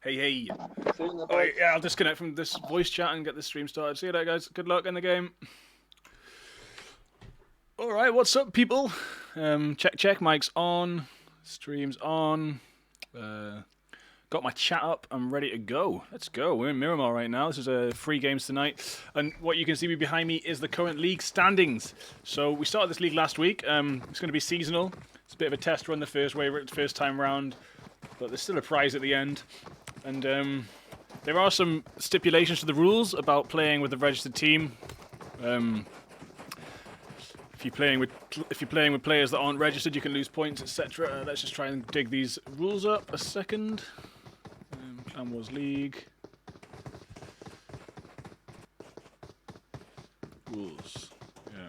Hey, hey. See you in the Oh, boys. yeah, I'll disconnect from this voice chat and get the stream started. See you later, guys. Good luck in the game. All right, what's up, people? Check. Mic's on. Stream's on. Got my chat up. I'm ready to go. Let's go. We're in Miramar right now. This is free games tonight. And what you can see behind me is the current league standings. So we started this league last week. It's going to be seasonal. It's a bit of a test run the first time round. But there's still a prize at the end. And there are some stipulations to the rules about playing with the registered team. If you're playing with players that aren't registered, you can lose points, etc. Let's just try and dig these rules up a second. Clan Wars League rules. Yeah.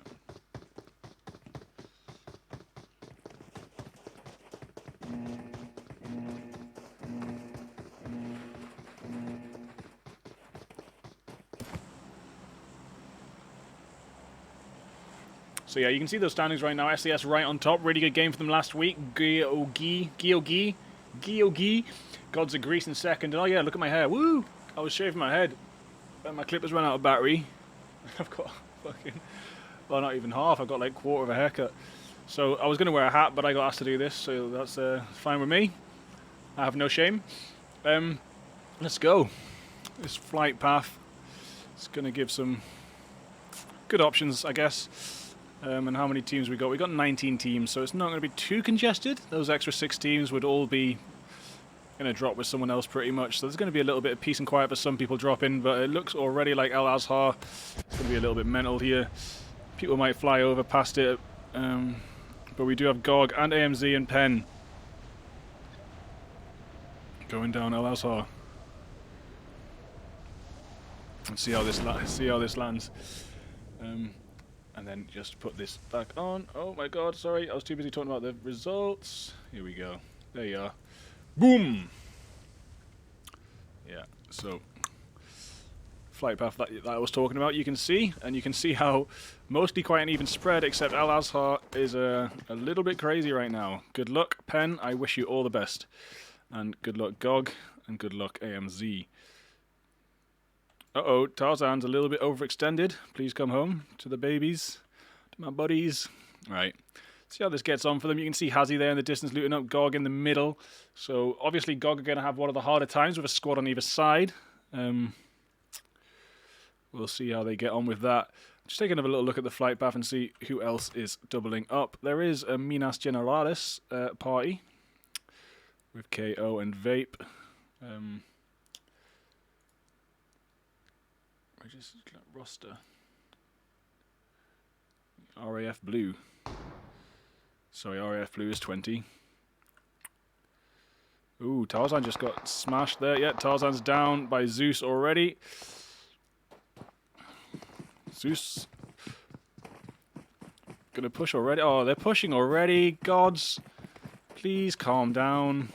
So yeah, you can see those standings right now. SCS right on top. Really good game for them last week. Gyogi. Gods of Greece in second. And oh yeah, look at my hair. Woo! I was shaving my head. And my clippers ran out of battery. I've got fucking... Well, not even half. I've got like quarter of a haircut. So I was going to wear a hat, but I got asked to do this. So that's fine with me. I have no shame. Let's go. This flight path is going to give some good options, I guess. And how many teams we got? We got 19 teams, so it's not going to be too congested. Those extra 6 teams would all be going to drop with someone else pretty much. So there's going to be a little bit of peace and quiet for some people dropping, but it looks already like Al Azhar. It's going to be a little bit mental here. People might fly over past it, but we do have GOG and AMZ and Penn going down Al Azhar. Let's see how this lands. And then just put this back on. Oh my god, sorry, I was too busy talking about the results. Here we go. There you are. Boom! Yeah, so flight path that I was talking about, you can see, and you can see how mostly quite an even spread, except Al Azhar is a little bit crazy right now. Good luck, Penn. I wish you all the best. And good luck, GOG, and good luck, AMZ. Uh-oh, Tarzan's a little bit overextended. Please come home to the babies, to my buddies. Right, see how this gets on for them. You can see Hazzy there in the distance looting up, GOG in the middle. So obviously GOG are going to have one of the harder times with a squad on either side. We'll see how they get on with that. Just taking a little look at the flight path and see who else is doubling up. There is a Minas Generalis party with KO and Vape. Just roster. RAF Blue. Sorry, RAF Blue is 20. Ooh, Tarzan just got smashed there. Yeah, Tarzan's down by Zeus already. Zeus gonna push already. Oh, they're pushing already. Gods, please calm down.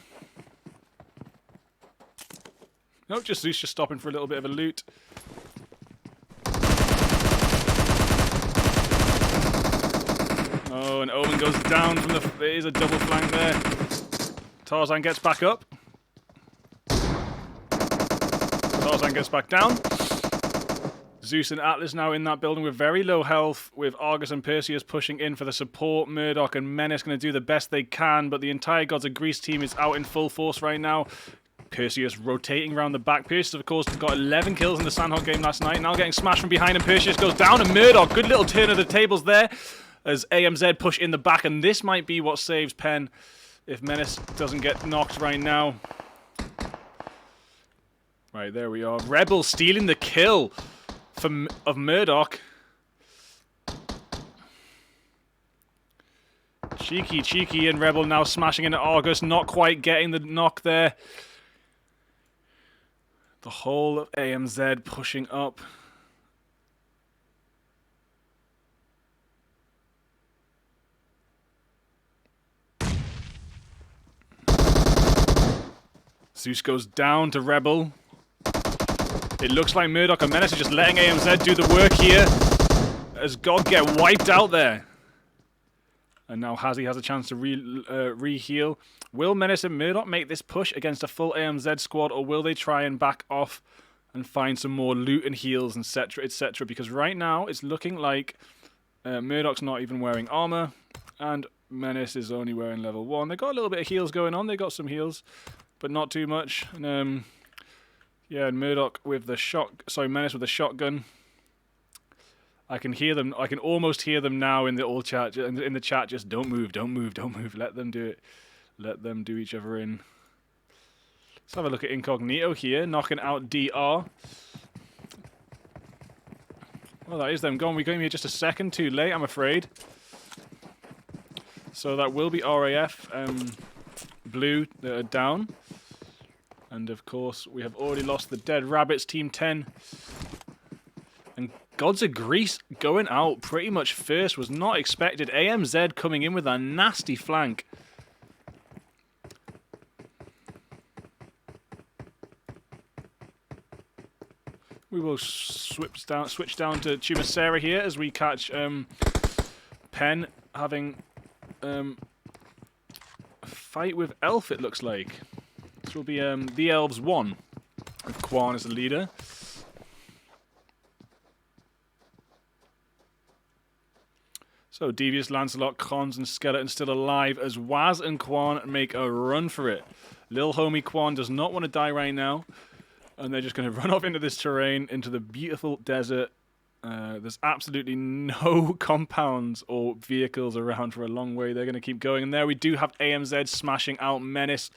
Nope, just Zeus just stopping for a little bit of a loot. Oh, and Owen goes down from the... There is a double flank there. Tarzan gets back up. Tarzan gets back down. Zeus and Atlas now in that building with very low health, with Argus and Perseus pushing in for the support. Murdoch and Menace going to do the best they can, but the entire Gods of Greece team is out in full force right now. Perseus rotating around the back. Perseus, of course, got 11 kills in the Sandhawk game last night. Now getting smashed from behind, and Perseus goes down. And Murdoch, good little turn of the tables there as AMZ push in the back. And this might be what saves Penn if Menace doesn't get knocked right now. Right, there we are. Rebel stealing the kill of Murdoch. Cheeky, and Rebel now smashing into Argus. Not quite getting the knock there. The whole of AMZ pushing up. Zeus goes down to Rebel. It looks like Murdoch and Menace are just letting AMZ do the work here as GOG get wiped out there. And now Hazzy has a chance to re-heal. Will Menace and Murdoch make this push against a full AMZ squad, or will they try and back off and find some more loot and heals, etc., etc.? Because right now it's looking like Murdoch's not even wearing armor, and Menace is only wearing level 1. They got a little bit of heals going on. They got some heals, but not too much. And yeah, and Murdoch with the Menace with the shotgun. I can hear them. I can almost hear them now in the all chat. In the chat, just don't move, don't move, don't move. Let them do it. Let them do each other in. Let's have a look at Incognito here, knocking out DR. Well, that is them gone. We came here just a second too late, I'm afraid. So that will be RAF Blue down. And of course, we have already lost the Dead Rabbits, Team 10. And Gods of Greece going out pretty much first was not expected. AMZ coming in with a nasty flank. We will switch down to Chumacera here as we catch Penn having a fight with Elf, it looks like. This will be the Elves 1 with Quan as the leader. So Devious, Lancelot, Cons and Skeleton still alive as Waz and Quan make a run for it. Lil homie Quan does not want to die right now. And they're just going to run off into this terrain, into the beautiful desert. There's absolutely no compounds or vehicles around for a long way. They're going to keep going. And there we do have AMZ smashing out Menace.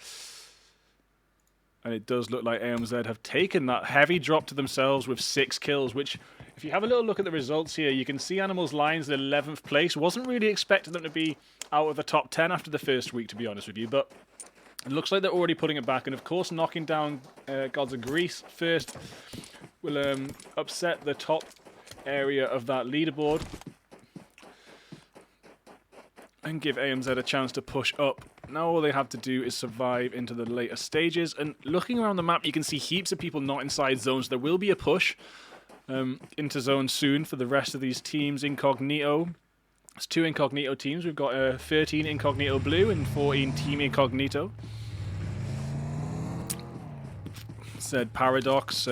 And it does look like AMZ have taken that heavy drop to themselves with 6 kills, which, if you have a little look at the results here, you can see Animals Lions in 11th place. Wasn't really expecting them to be out of the top 10 after the first week, to be honest with you. But it looks like they're already putting it back. And, of course, knocking down Gods of Greece first will upset the top area of that leaderboard and give AMZ a chance to push up. Now all they have to do is survive into the later stages. And looking around the map, you can see heaps of people not inside zones. There will be a push into zone soon for the rest of these teams. Incognito. It's 2 Incognito teams. We've got 13 Incognito Blue and 14 Team Incognito. Said Paradox.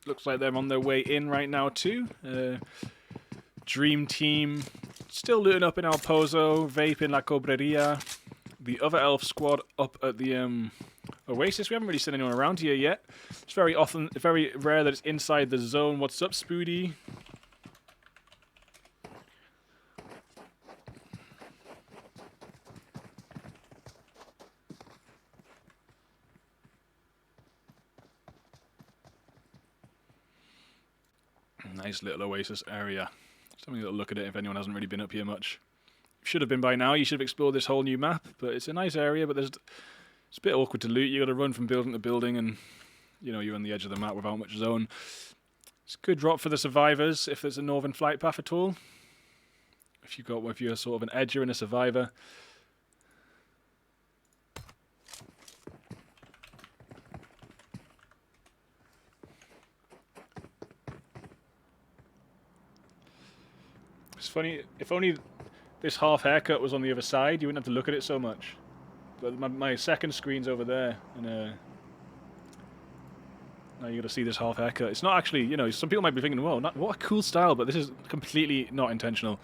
Looks like they're on their way in right now too. Dream Team still looting up in El Pozo. Vape in La Cobreria. The other Elf squad up at the Oasis. We haven't really seen anyone around here yet. It's very rare that it's inside the zone. What's up, Spoody? Nice little Oasis area. Something to look at it if anyone hasn't really been up here much. Should have been by now. You should have explored this whole new map. But it's a nice area, but it's a bit awkward to loot. You got to run from building to building, and you know you're on the edge of the map without much zone. It's a good drop for the survivors if there's a northern flight path at all. If you're sort of an edger and a survivor. It's funny, if only this half haircut was on the other side, you wouldn't have to look at it so much. But my second screen's over there, and now you got to see this half haircut. It's not actually, you know, some people might be thinking, whoa, what a cool style, but this is completely not intentional.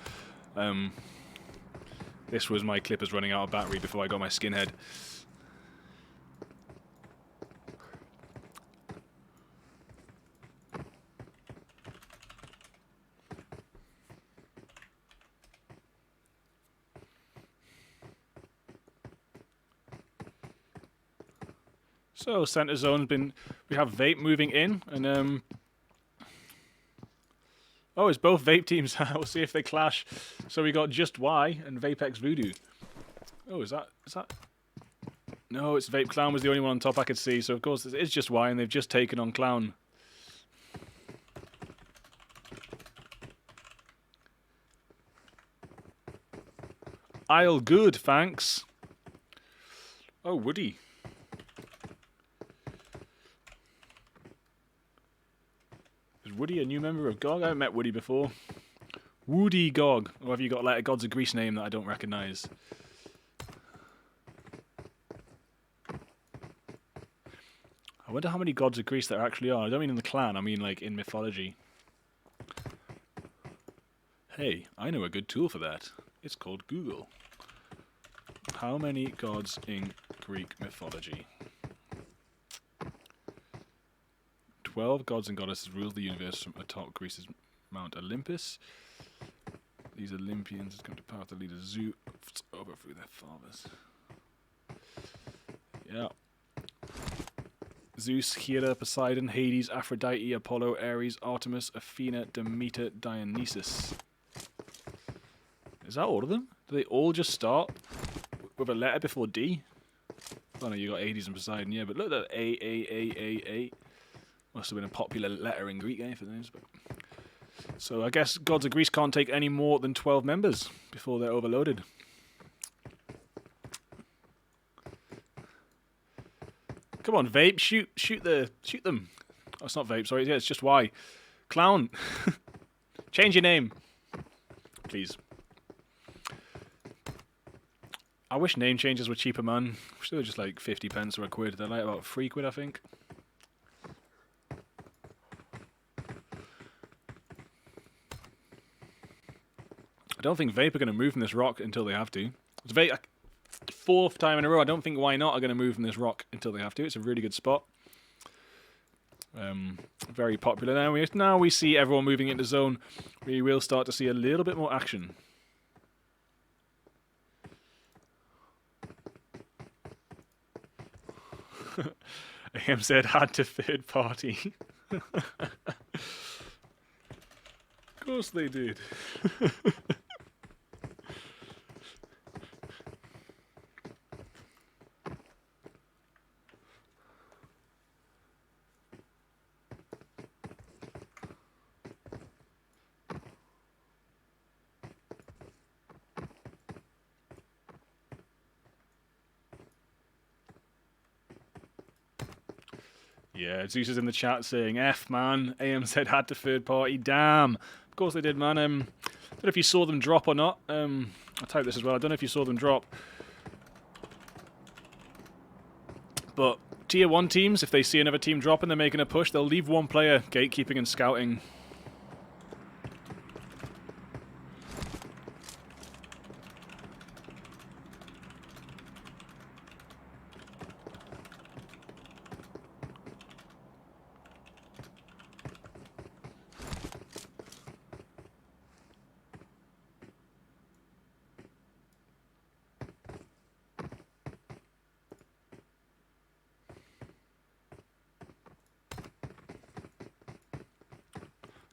This was my clippers running out of battery before I got my skinhead. So center zone's been. We have Vape moving in, and oh, it's both Vape teams. We'll see if they clash. So we got Just Y and Vapex Voodoo. Oh, is that? No, it's Vape Clown was the only one on top I could see. So of course it is Just Y, and they've just taken on Clown. Isle good, thanks. Oh, Woody. Is Woody a new member of GOG? I haven't met Woody before. Woody Gog. Or have you got like a Gods of Greece name that I don't recognise? I wonder how many Gods of Greece there actually are. I don't mean in the clan, I mean like in mythology. Hey, I know a good tool for that. It's called Google. How many gods in Greek mythology? 12 gods and goddesses rule the universe from atop Greece's Mount Olympus. These Olympians have come to power to lead a zoo overthrew their fathers. Yeah. Zeus, Hera, Poseidon, Hades, Aphrodite, Apollo, Ares, Artemis, Athena, Demeter, Dionysus. Is that all of them? Do they all just start with a letter before D? Oh no, you got Hades and Poseidon, yeah, but look at that A. Must have been a popular letter in Greek, for names. But so I guess Gods of Greece can't take any more than 12 members before they're overloaded. Come on, Vape, shoot them. Oh, it's not Vape, sorry, yeah, it's just Y. Clown, change your name, please. I wish name changes were cheaper, man. I wish they were just like 50 pence or a quid. They're like about 3 quid, I think. I don't think Vape are going to move from this rock until they have to. It's Vape, 4th time in a row. I don't think Why Not are going to move from this rock until they have to. It's a really good spot. Very popular now. Now we see everyone moving into zone. We will start to see a little bit more action. AM said had to third party. Of course they did. Yeah, Zeus is in the chat saying, F, man. AM said had to third party. Damn. Of course they did, man. I don't know if you saw them drop or not. I'll type this as well. I don't know if you saw them drop. But Tier 1 teams, if they see another team drop and they're making a push, they'll leave one player gatekeeping and scouting.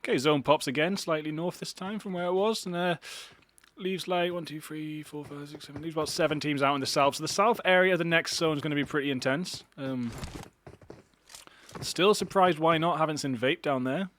Okay, zone pops again, slightly north this time from where it was, and leaves like 1, 2, 3, 4, 5, 6, 7. Leaves about 7 teams out in the south. So the south area of the next zone is going to be pretty intense. Still surprised Why Not haven't seen Vape down there.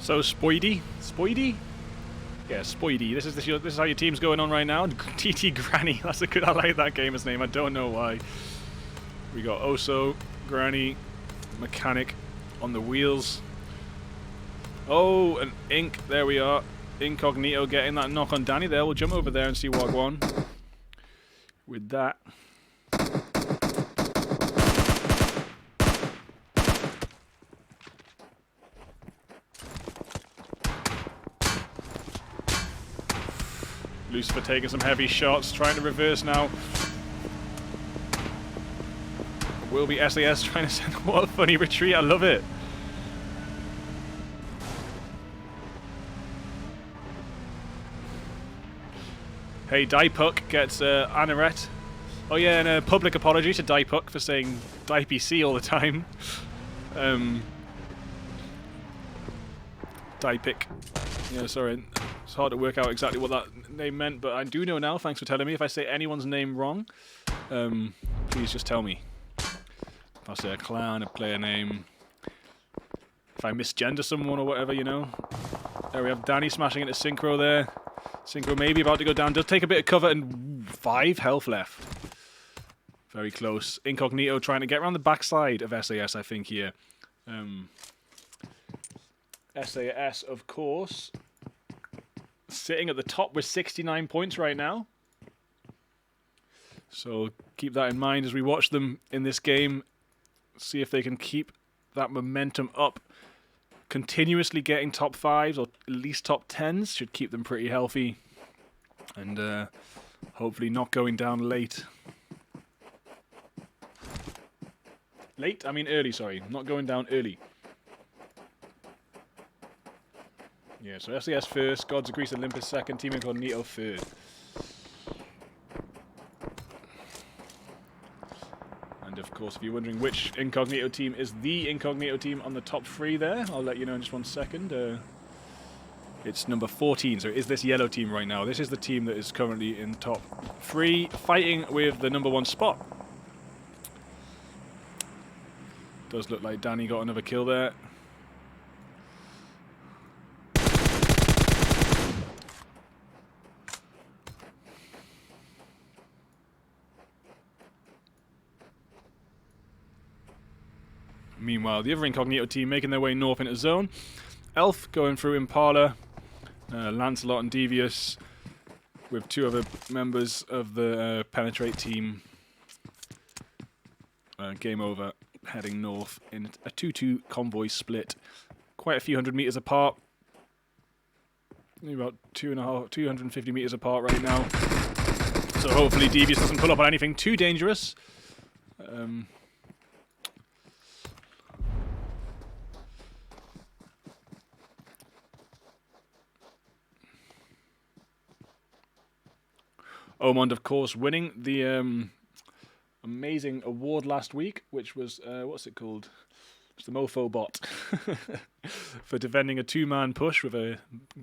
So Spoidy? Yeah, Spoidy. This is how your team's going on right now. TT Granny. That's a good. I like that gamer's name. I don't know why. We got Oso, Granny, Mechanic on the wheels. Oh, and Ink. There we are. Incognito getting that knock on Danny there. We'll jump over there and see what won with that. Lucifer taking some heavy shots, trying to reverse now. Will be SAS trying to send. What a funny retreat, I love it. Hey, Diepuck gets Anaret. Oh yeah, and a public apology to Diepuck for saying DiePC all the time. Diepick. Yeah, sorry. It's hard to work out exactly what that name meant, but I do know now. Thanks for telling me. If I say anyone's name wrong, please just tell me. If I say a clan, a player name, if I misgender someone or whatever, you know. There we have Danny smashing into Synchro there. Synchro maybe about to go down. Does take a bit of cover and 5 health left. Very close. Incognito trying to get around the backside of SAS, I think, here. SAS, of course, sitting at the top with 69 points right now. So keep that in mind as we watch them in this game. See if they can keep that momentum up. Continuously getting top 5s or at least top 10s should keep them pretty healthy. And hopefully not going down late. Late? I mean early, sorry. Not going down early. Yeah, so SAS first, Gods of Greece Olympus second, Team Incognito third. And of course, if you're wondering which Incognito team is the Incognito team on the top 3 there, I'll let you know in just 1 second. It's number 14, so it is this yellow team right now. This is the team that is currently in top 3, fighting with the number 1 spot. Does look like Danny got another kill there. Meanwhile, the other Incognito team making their way north into zone. Elf going through Impala, Lancelot and Devious with 2 other members of the Penetrate team. Game over, heading north in a 2-2 convoy split. Quite a few hundred meters apart. Maybe about 250 meters apart right now. So hopefully Devious doesn't pull up on anything too dangerous. Omond, of course, winning the amazing award last week, which was, what's it called? It's the Mofo bot for defending a 2-man push with a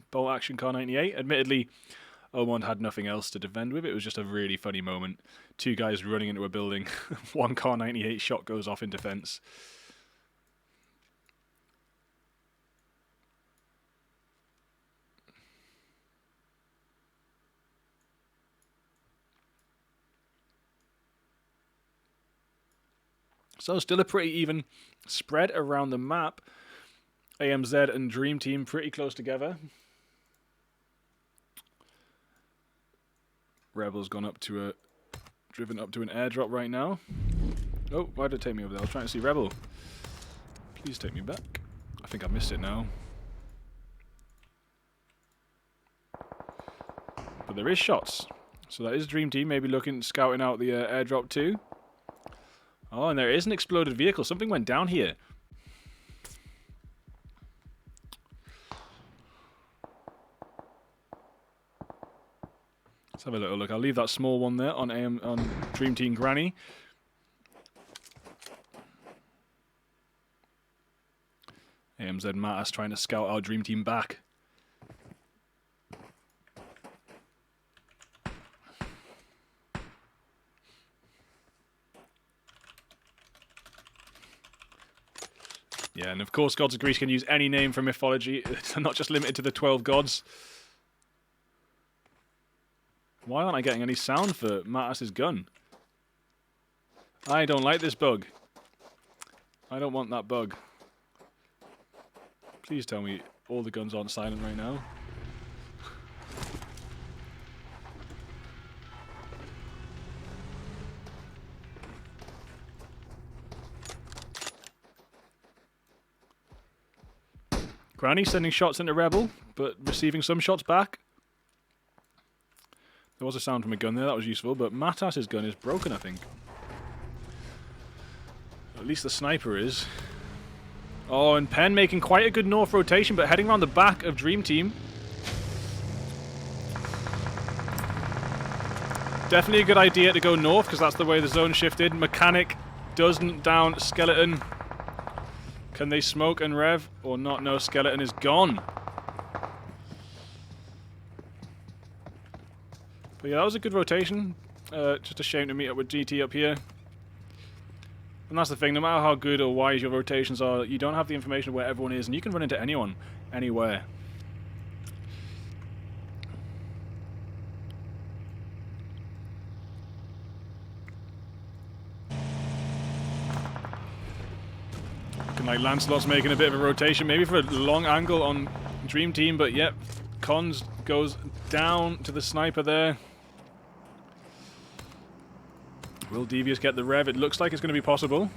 bolt action Car 98. Admittedly, Omond had nothing else to defend with. It was just a really funny moment. 2 guys running into a building. 1 Car 98 shot goes off in defense. So still a pretty even spread around the map. AMZ and Dream Team pretty close together. Rebel's gone up to driven up to an airdrop right now. Oh, why did it take me over there? I was trying to see Rebel. Please take me back. I think I missed it now. But there is shots. So that is Dream Team maybe scouting out the airdrop too. Oh, and there is an exploded vehicle. Something went down here. Let's have a little look. I'll leave that small one there on Dream Team Granny. AMZ Mattas trying to scout our Dream Team back. Yeah, and of course Gods of Greece can use any name from mythology. It's not just limited to the 12 gods. Why aren't I getting any sound for Mattas' gun? I don't like this bug. I don't want that bug. Please tell me all the guns aren't silent right now. Granny sending shots into Rebel, but receiving some shots back. There was a sound from a gun there, that was useful, but Mattas' gun is broken, I think. At least the sniper is. Oh, and Penn making quite a good north rotation, but heading around the back of Dream Team. Definitely a good idea to go north, because that's the way the zone shifted. Mechanic doesn't down Skeleton. Can they smoke and rev or not? No, Skeleton is gone. But yeah, that was a good rotation. Just a shame to meet up with GT up here. And that's the thing, no matter how good or wise your rotations are, you don't have the information of where everyone is, and you can run into anyone, anywhere. Looking like Lancelot's making a bit of a rotation, maybe for a long angle on Dream Team, but yep, Cons goes down to the sniper there. Will Devious get the rev? It looks like it's going to be possible.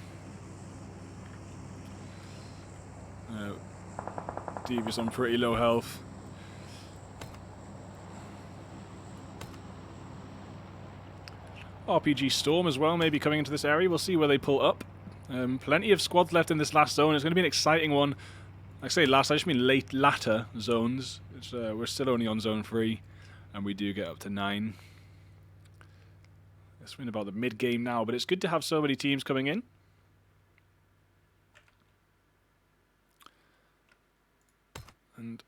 Devious on pretty low health. RPG Storm as well, maybe coming into this area. We'll see where they pull up. Plenty of squads left in this last zone. It's going to be an exciting one. I say last, I just mean latter zones. We're still only on zone 3, and we do get up to 9. It's been about the mid-game now, but it's good to have so many teams coming in. And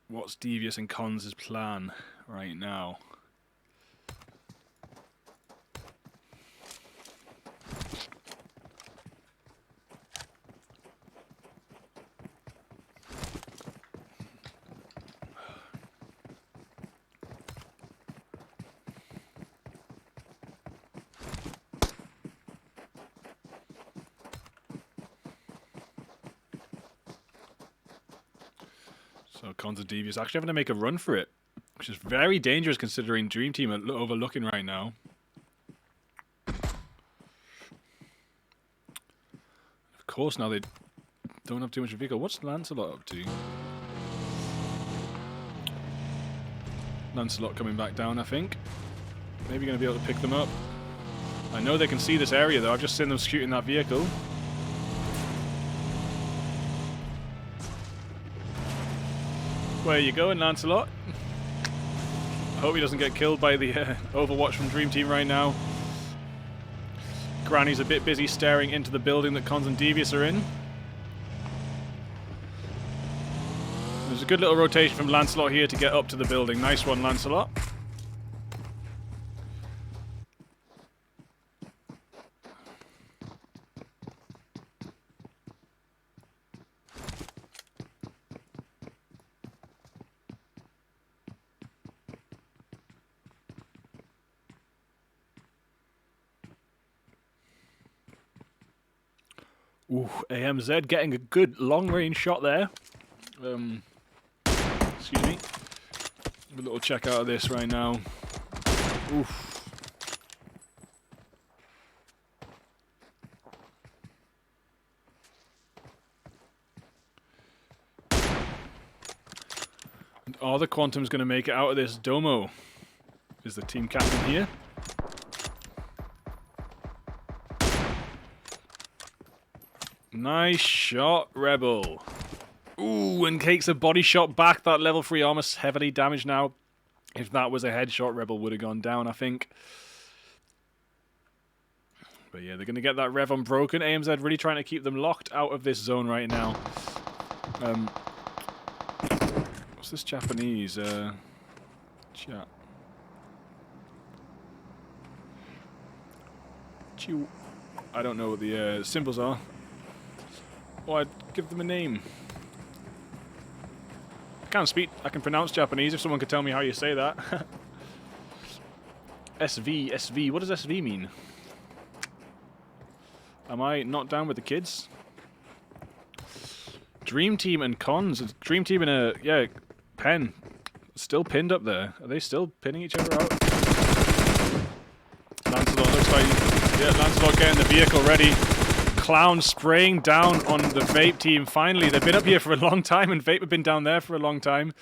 what's Devious and Cons' plan right now? So Cons and Devious actually having to make a run for it, which is very dangerous considering Dream Team are overlooking right now. Of course, now they don't have too much vehicle. What's Lancelot up to? Lancelot coming back down, I think. Maybe going to be able to pick them up. I know they can see this area though. I've just seen them shooting that vehicle. Where you going, Lancelot? I hope he doesn't get killed by the Overwatch from Dream Team right now. Granny's a bit busy staring into the building that Cons and Devious are in. There's a good little rotation from Lancelot here to get up to the building. Nice one, Lancelot. Ooh, AMZ getting a good long-range shot there. Excuse me. A little check out of this right now. Oof. And are the Quantums going to make it out of this? Domo is the team captain here. Nice shot, Rebel. Ooh, and takes a body shot back. That level 3 armor heavily damaged now. If that was a headshot, Rebel would have gone down, I think. But yeah, they're going to get that rev unbroken. AMZ really trying to keep them locked out of this zone right now. What's this Japanese chat? I don't know what the symbols are. Oh, I'd give them a name. I can't speak. I can pronounce Japanese if someone could tell me how you say that. SV. What does SV mean? Am I not down with the kids? Dream Team and Cons. Dream Team in a, yeah, pen. Still pinned up there. Are they still pinning each other out? Lancelot looks like, yeah, Lancelot getting the vehicle ready. Clown spraying down on the Vape team. Finally, they've been up here for a long time, and Vape have been down there for a long time.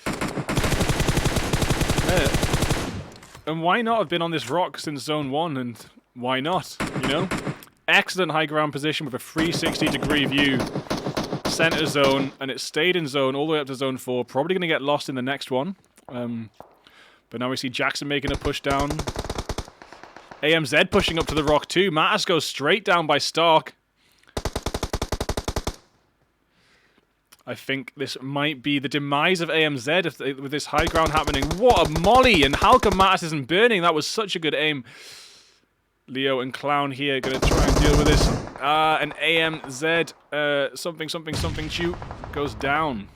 Yeah. And why not have been on this rock since Zone 1, and why not, you know? Excellent high ground position with a 360-degree view. Center zone, and it stayed in zone all the way up to Zone 4. Probably going to get lost in the next one. But now we see Jackson making a push down. AMZ pushing up to the rock too. Mattis goes straight down by Stark. I think this might be the demise of AMZ with this high ground happening. What a molly! And how come Mattis isn't burning? That was such a good aim. Leo and Clown here going to try and deal with this. An AMZ something shoot goes down.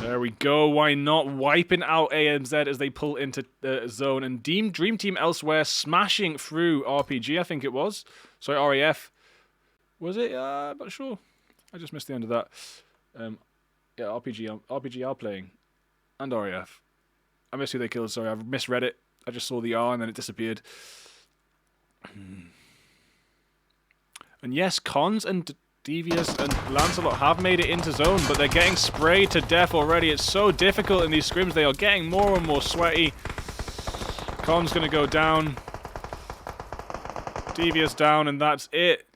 There we go. Why not? Wiping out AMZ as they pull into zone. And Dream Team elsewhere smashing through RPG, I think it was. Sorry, RAF. Was it? I'm not sure. I just missed the end of that. Yeah, RPG are playing. And RAF. I missed who they killed. Sorry, I misread it. I just saw the R and then it disappeared. And yes, Cons and Devious and Lancelot have made it into zone, but they're getting sprayed to death already. It's so difficult in these scrims. They are getting more and more sweaty. Con's going to go down. Devious down, and that's it.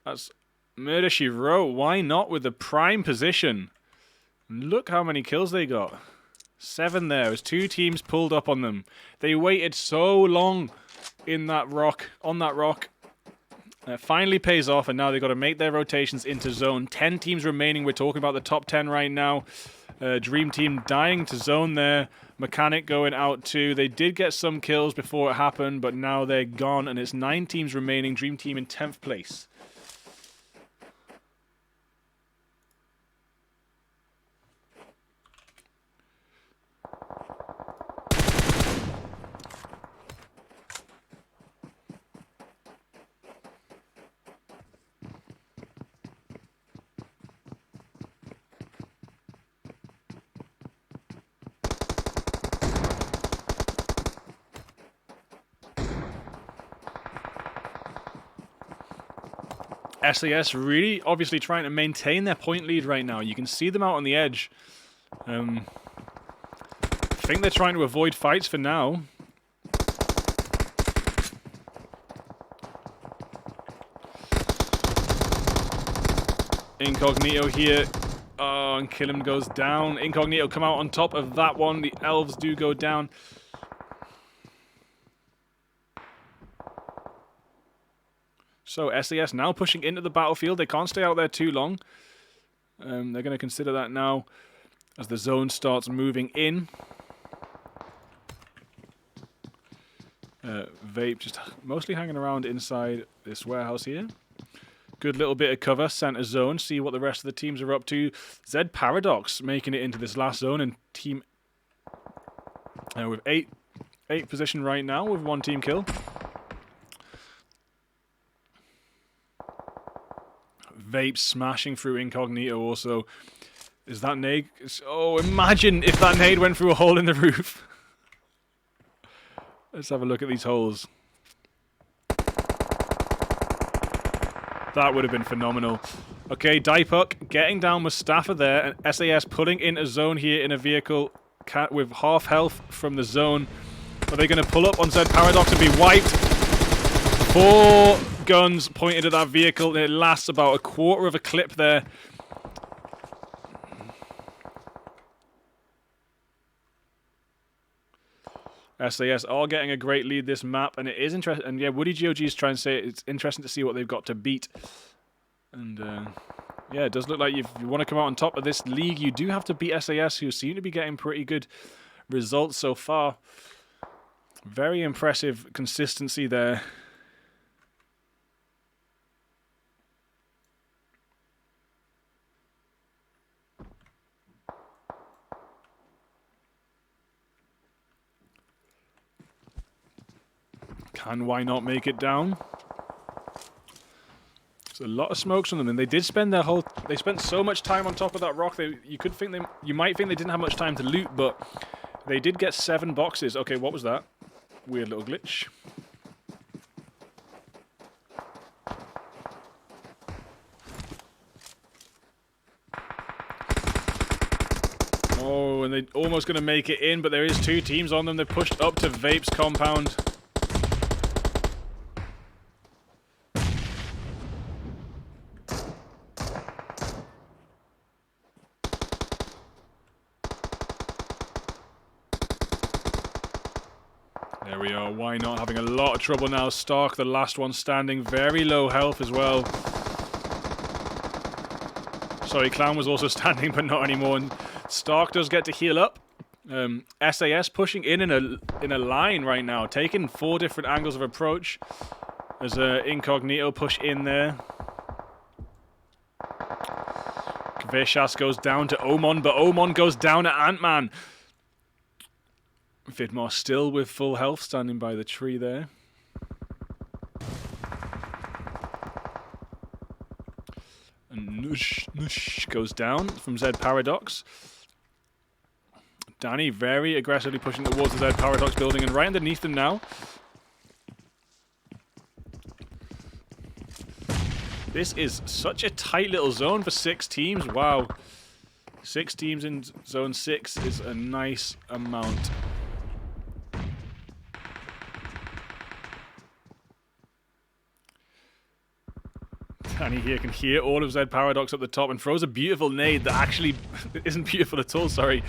That's Murder She Wrote. Why not with the prime position? Look how many kills they got. 7 there as 2 teams pulled up on them. They waited so long in that rock, on that rock. It finally pays off, and now they've got to make their rotations into zone. 10 teams remaining. We're talking about the top 10 right now. Dream Team dying to zone there. Mechanic going out too. They did get some kills before it happened, but now they're gone, and it's 9 teams remaining. Dream Team in 10th place. SAS really obviously trying to maintain their point lead right now. You can see them out on the edge. I think they're trying to avoid fights for now. Incognito here. Oh, and Killam goes down. Incognito come out on top of that one. The elves do go down. So SAS now pushing into the battlefield. They can't stay out there too long. They're going to consider that now as the zone starts moving in. Vape just mostly hanging around inside this warehouse here. Good little bit of cover, center zone. See what the rest of the teams are up to. Z Paradox making it into this last zone, and team with 8 position right now with 1 team kill. Vape smashing through Incognito also. Is that nade? Oh, imagine if that nade went through a hole in the roof. Let's have a look at these holes. That would have been phenomenal. Okay, Dipuk getting down Mustafa there, and SAS pulling in a zone here in a vehicle with half health from the zone. Are they going to pull up on Z Paradox and be wiped? 4 guns pointed at that vehicle, and it lasts about a quarter of a clip there. SAS are getting a great lead this map, and it is interesting. And yeah, Woody GOG is trying to say it's interesting to see what they've got to beat. And yeah, it does look like if you want to come out on top of this league, you do have to beat SAS, who seem to be getting pretty good results so far. Very impressive consistency there. Can why not make it down? There's a lot of smokes on them, and they did spend their whole. They spent so much time on top of that rock. You might think they didn't have much time to loot, but they did get 7 boxes. Okay, what was that? Weird little glitch. Oh, and they're almost going to make it in, but there is 2 teams on them. They've pushed up to Vape's compound. There we are. Why not? Having a lot of trouble now. Stark, the last one standing. Very low health as well. Sorry, Clown was also standing, but not anymore. And Stark does get to heal up. SAS pushing in a line right now, taking 4 different angles of approach. There's Incognito push in there. Kveshas goes down to Omon, but Omon goes down to Ant-Man. Vidmar still with full health, standing by the tree there. And Nush goes down from Zed Paradox. Danny very aggressively pushing towards the Zed Paradox building, and right underneath them now. This is such a tight little zone for 6 teams. Wow. 6 teams in zone 6 is a nice amount. Danny here can hear all of Zed Paradox up the top and throws a beautiful nade that actually isn't beautiful at all, sorry.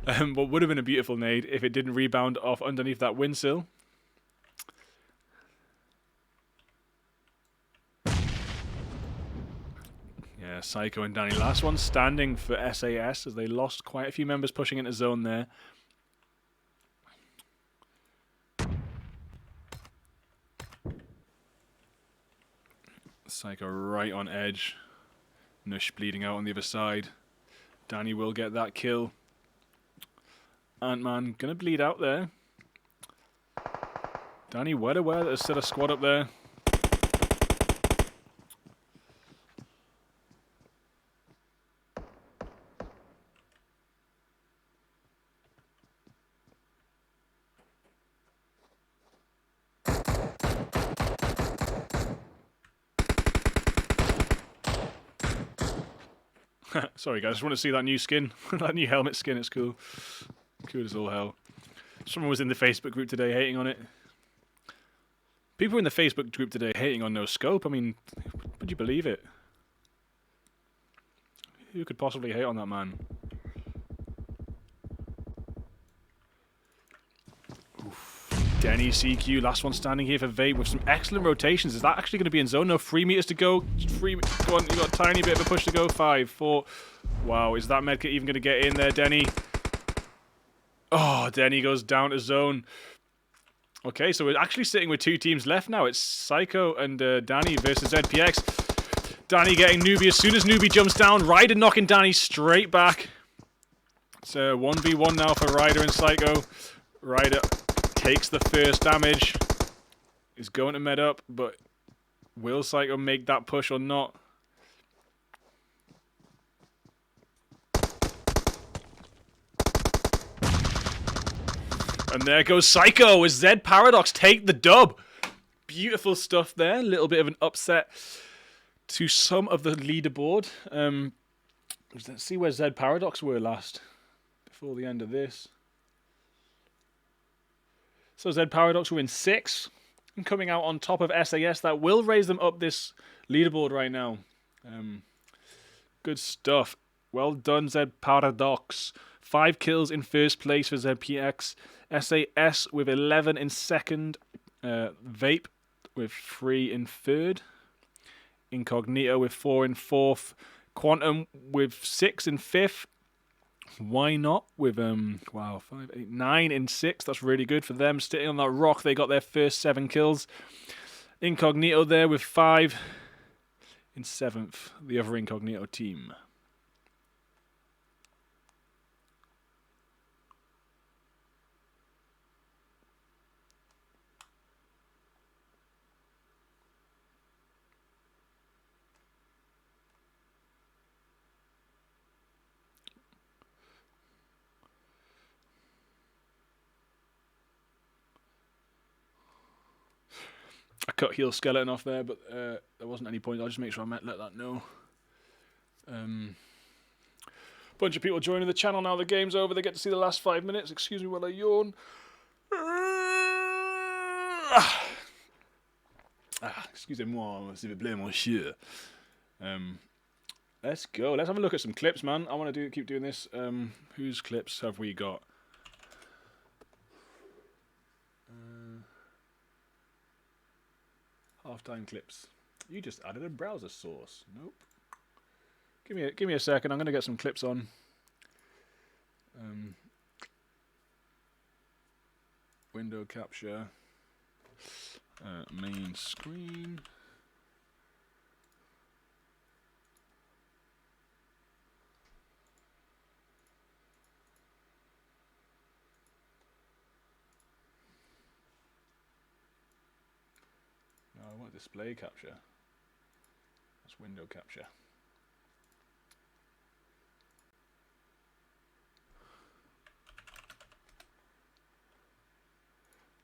But would have been a beautiful nade if it didn't rebound off underneath that windsill. Yeah, Psycho and Danny. Last one standing for SAS as they lost quite a few members pushing into zone there. Psycho right on edge. Nush bleeding out on the other side. Danny will get that kill. Ant-Man gonna bleed out there. Danny well aware that there's still a squad up there. Sorry guys, I just want to see that new skin. That new helmet skin, it's cool. Cool as all hell. Someone was in the Facebook group today hating on it. People in the Facebook group today hating on no scope. I mean, would you believe it? Who could possibly hate on that man? Denny CQ, last one standing here for Vape with some excellent rotations. Is that actually going to be in zone? No, 3 meters to go. Go on, you got a tiny bit of a push to go. 5, 4. Wow, is that medkit even going to get in there, Denny? Oh, Denny goes down to zone. Okay, so we're actually sitting with 2 teams left now. It's Psycho and Danny versus ZPX. Danny getting Newbie as soon as Newbie jumps down. Ryder knocking Danny straight back. It's a 1v1 now for Ryder and Psycho. Ryder takes the first damage. He's going to med up, but will Psycho make that push or not? And there goes Psycho as Zed Paradox take the dub. Beautiful stuff there. A little bit of an upset to some of the leaderboard. Let's see where Zed Paradox were last before the end of this. So Zed Paradox were in 6th and coming out on top of SAS. That will raise them up this leaderboard right now. Good stuff. Well done, Zed Paradox. 5 kills in 1st place for ZPX. SAS with 11 in 2nd. Vape with 3 in 3rd. Incognito with 4 in 4th. Quantum with 6 in 5th. Why not? With 5, 8, 9 in 6th. That's really good for them. Sitting on that rock, they got their first 7 kills. Incognito there with 5 in 7th. The other Incognito team. I cut Heel Skeleton off there, but there wasn't any point. I'll just make sure I let that know. Bunch of people joining the channel now. The game's over. They get to see the last 5 minutes. Excuse me while I yawn. Excusez-moi, s'il vous plaît, monsieur. Let's go. Let's have a look at some clips, man. I want to keep doing this. Whose clips have we got? Halftime clips. You just added a browser source. Nope. Give me a second. I'm gonna get some clips on. Window capture. Main screen. No, I want display capture. That's window capture.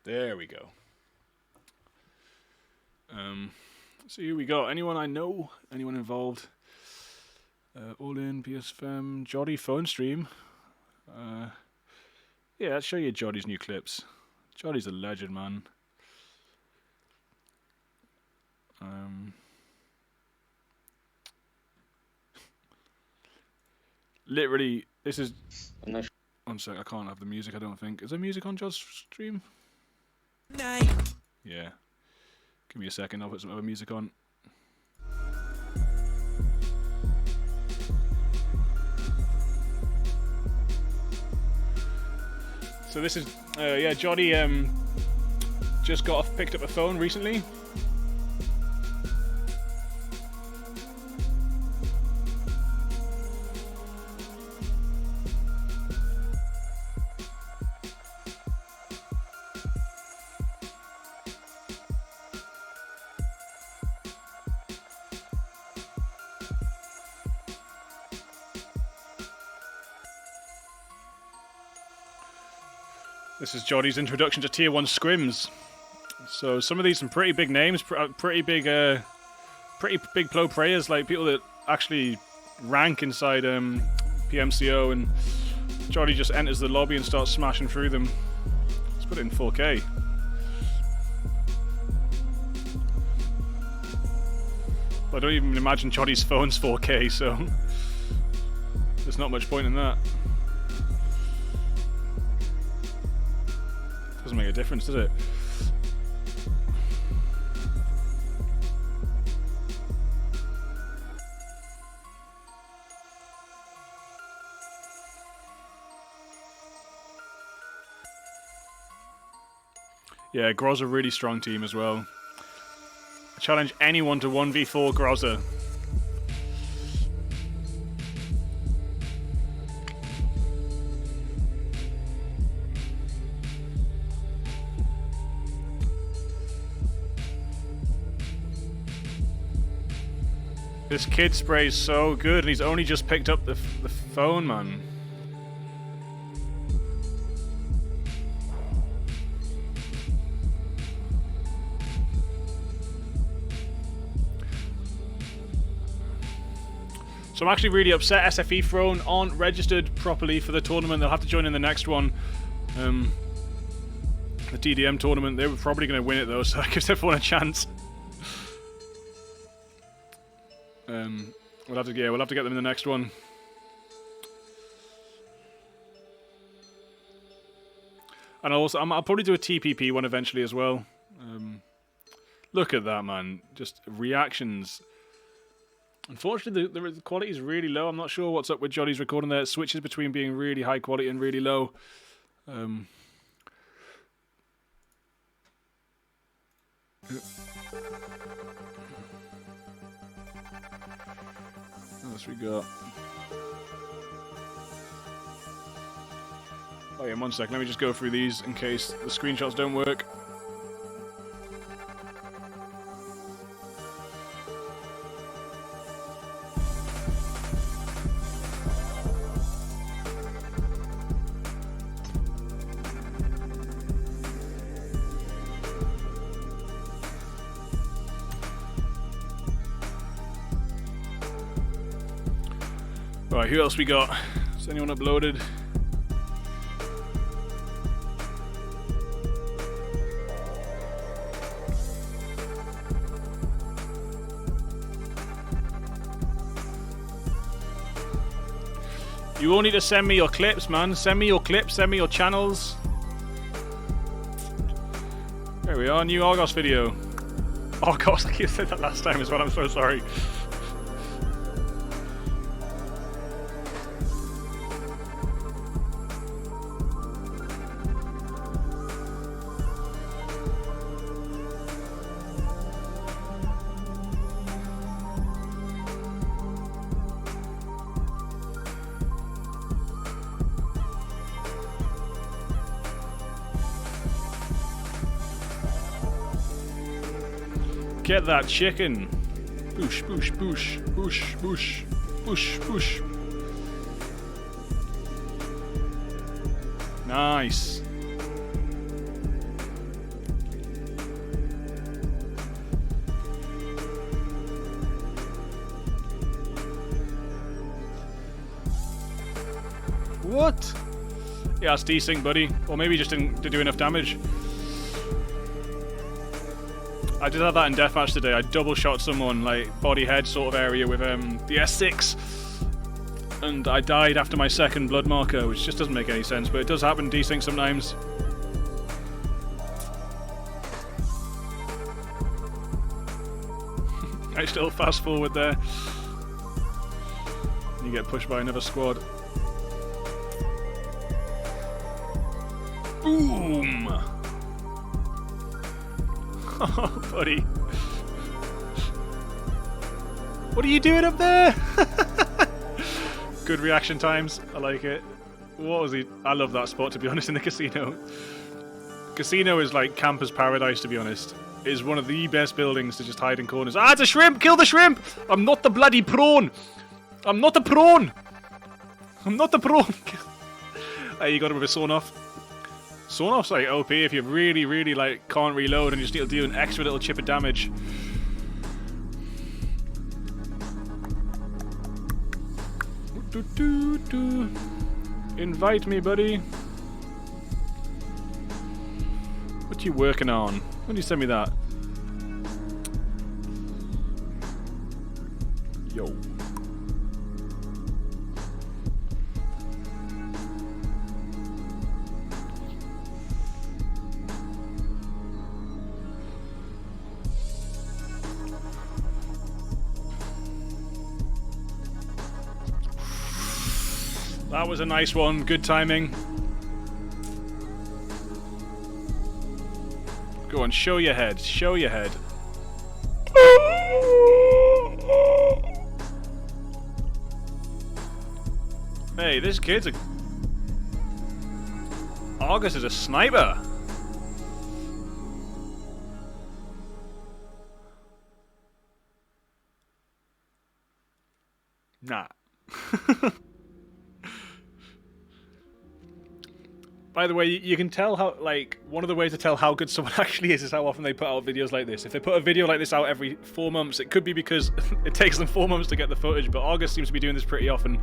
There we go. So here we go. Anyone I know? Anyone involved? All in PSFM. Joddy phone stream. Yeah, I'll show you Joddy's new clips. Joddy's a legend, man. Literally, this is... One sec, I can't have the music, I don't think. Is there music on Jod's stream? Yeah. Give me a second, I'll put some other music on. So this is, yeah, Joddy just picked up a phone recently. This is Joddy's introduction to Tier 1 scrims. So some of these some pretty big names, pretty big pro players, like people that actually rank inside PMCO, and Joddy just enters the lobby and starts smashing through them. Let's put it in 4K. I don't even imagine Joddy's phone's 4K, so there's not much point in that. Doesn't make a difference, does it? Yeah, Groz a really strong team as well. I challenge anyone to 1v4 Groza. This kid sprays so good, and he's only just picked up the phone, man. So I'm actually really upset SFE Throne aren't registered properly for the tournament. They'll have to join in the next one. The TDM tournament. They were probably going to win it though, so that gives everyone a chance. We'll have to get them in the next one. And also, I'll probably do a TPP one eventually as well. Look at that, man! Just reactions. Unfortunately, the quality is really low. I'm not sure what's up with Joddy's recording there. It switches between being really high quality and really low. What else we got? Oh yeah, 1 second. Let me just go through these in case the screenshots don't work. Right, who else we got? Has anyone uploaded? You all need to send me your clips, man. Send me your clips, send me your channels. There we are, new Argos video. Argos, like you said that last time as well, I'm so sorry. Get that chicken. Boosh, boosh, boosh, boosh, boosh, boosh, boosh. Nice. What? Yeah, it's desync, buddy. Or maybe he just didn't do enough damage. I did have that in deathmatch today. I double shot someone, like body head sort of area with the S6. And I died after my second blood marker, which just doesn't make any sense, but it does happen desync sometimes. I still fast forward there. You get pushed by another squad. Boom! Oh, buddy. What are you doing up there? Good reaction times. I like it. What was he? I love that spot, to be honest, in the casino. Casino is like camper's paradise, to be honest. It is one of the best buildings to just hide in corners. Ah, it's a shrimp! Kill the shrimp! I'm not the bloody prawn! I'm not the prawn! I'm not the prawn! Hey, you got him with a sawn off. Sawn off's like OP if you really, really like can't reload and you just need to do an extra little chip of damage. Invite me, buddy. What you working on? When did you send me that? Yo. That was a nice one. Good timing. Go on, show your head. Show your head. Hey, this kid's a... August is a sniper. Nah. By the way, you can tell how, like, one of the ways to tell how good someone actually is how often they put out videos like this. If they put a video like this out every 4 months, it could be because it takes them 4 months to get the footage, but August seems to be doing this pretty often.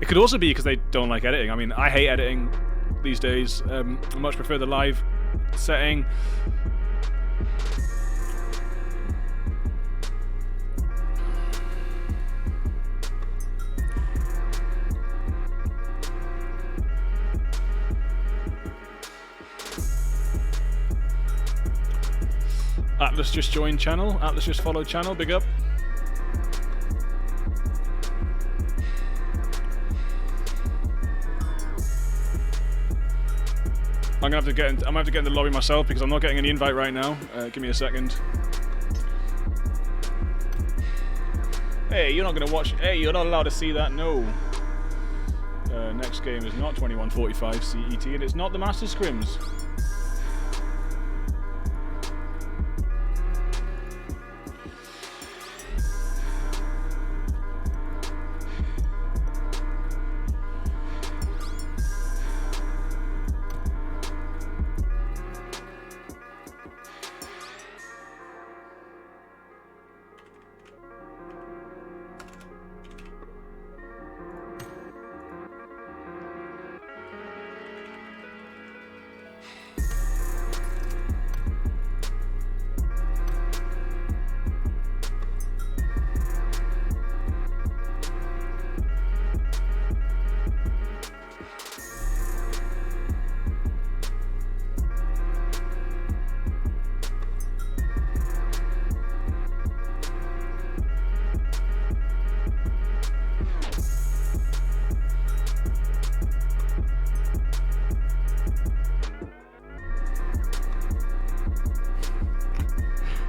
It could also be because they don't like editing. I mean, I hate editing these days. I much prefer the live setting. Atlas just joined channel. Atlas just followed channel. Big up. I'm gonna have to get in the lobby myself because I'm not getting any invite right now. Give me a second. Hey, you're not gonna watch. Hey, you're not allowed to see that. No. Next game is not 21:45 CET, and it's not the Master Scrims.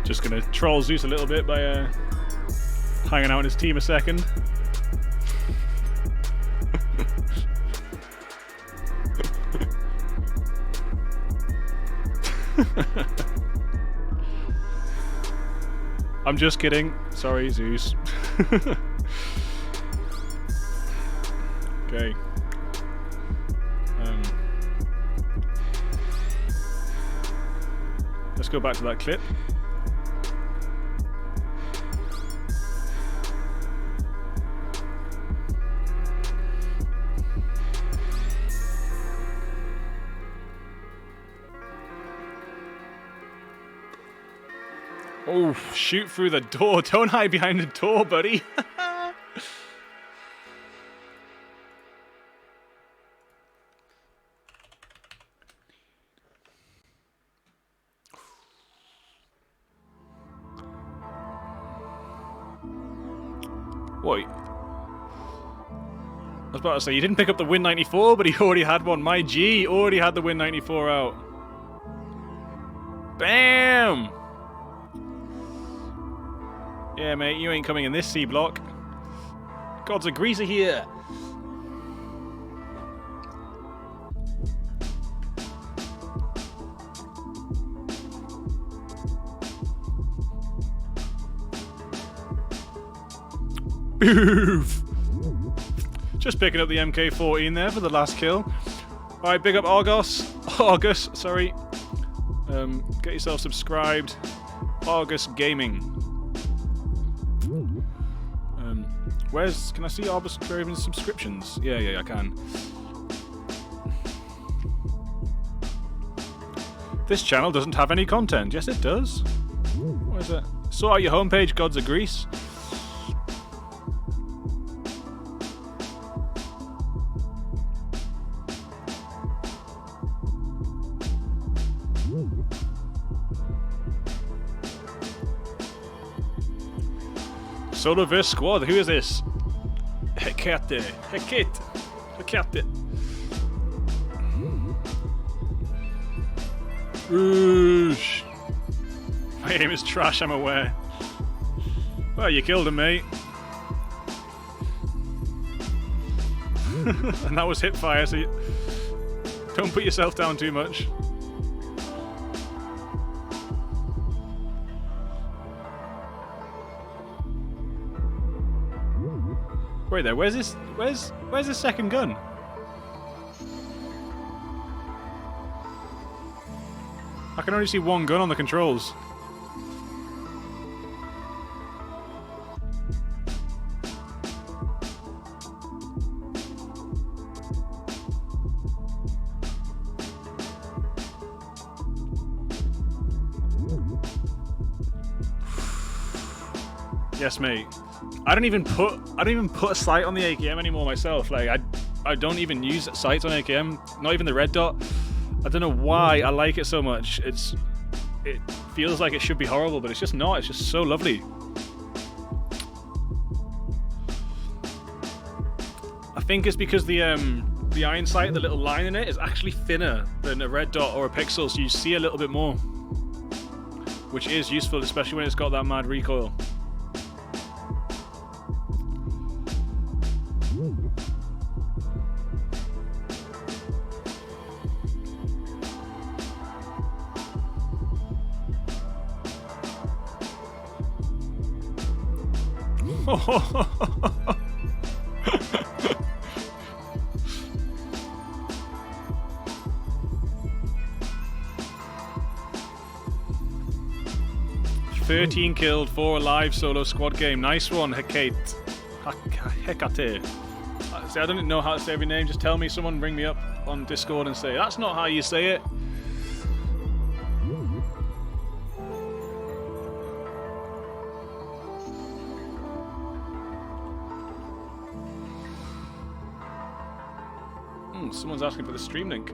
Just gonna troll Zeus a little bit by hanging out in his team a second. I'm just kidding. Sorry, Zeus. Okay. Let's go back to that clip. Oh, shoot through the door. Don't hide behind the door, buddy. What? I was about to say, you didn't pick up the Win 94, but he already had one. My G already had the Win 94 out. Bam! Yeah, mate, you ain't coming in this C block. Gods of Grease are here. Oof! Just picking up the MK14 there for the last kill. Alright, big up Argus, sorry. Get yourself subscribed. Argus Gaming. Can I see Argus Craven's subscriptions? Yeah, I can. This channel doesn't have any content. Yes, it does. What is it? Sort out your homepage, Gods of Grease. Solo vs squad. Who is this? Hecate. Oosh. My aim is trash, I'm aware. Well, you killed him, mate. And that was hip fire, so don't put yourself down too much. Wait there, where's the second gun? I can only see one gun on the controls. Yes, mate. I don't even put a sight on the AKM anymore myself. Like I don't even use sights on AKM. Not even the red dot. I don't know why I like it so much. It feels like it should be horrible, but it's just not. It's just so lovely. I think it's because the iron sight, the little line in it, is actually thinner than a red dot or a pixel, so you see a little bit more, which is useful, especially when it's got that mad recoil. "13 killed, 4 alive, solo squad game. Nice one, Hecate. Hecate. See, I don't know how to say every name. Just tell me, someone bring me up on Discord and say, that's not how you say it. Someone's asking for the stream link.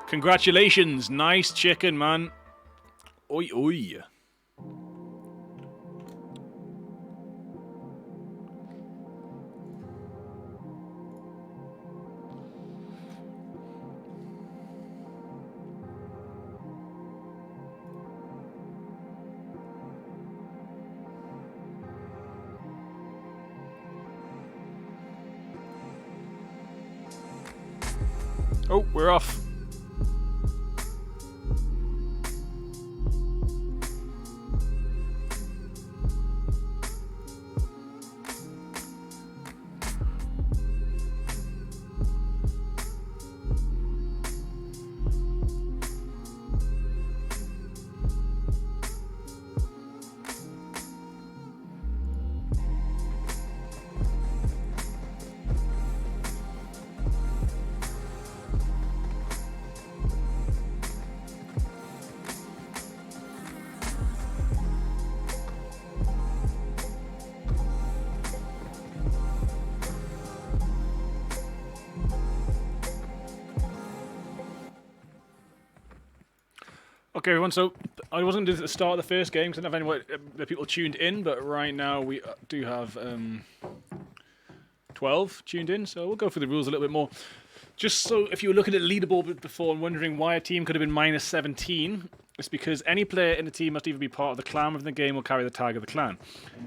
Congratulations, nice chicken, man. Oi, oi. Oh, we're off. Okay, everyone, so I wasn't going to do this at the start of the first game because I didn't have any people tuned in, but right now we do have 12 tuned in, so we'll go through the rules a little bit more. Just so if you were looking at the leaderboard before and wondering why a team could have been minus 17, it's because any player in the team must either be part of the clan within the game or carry the tag of the clan.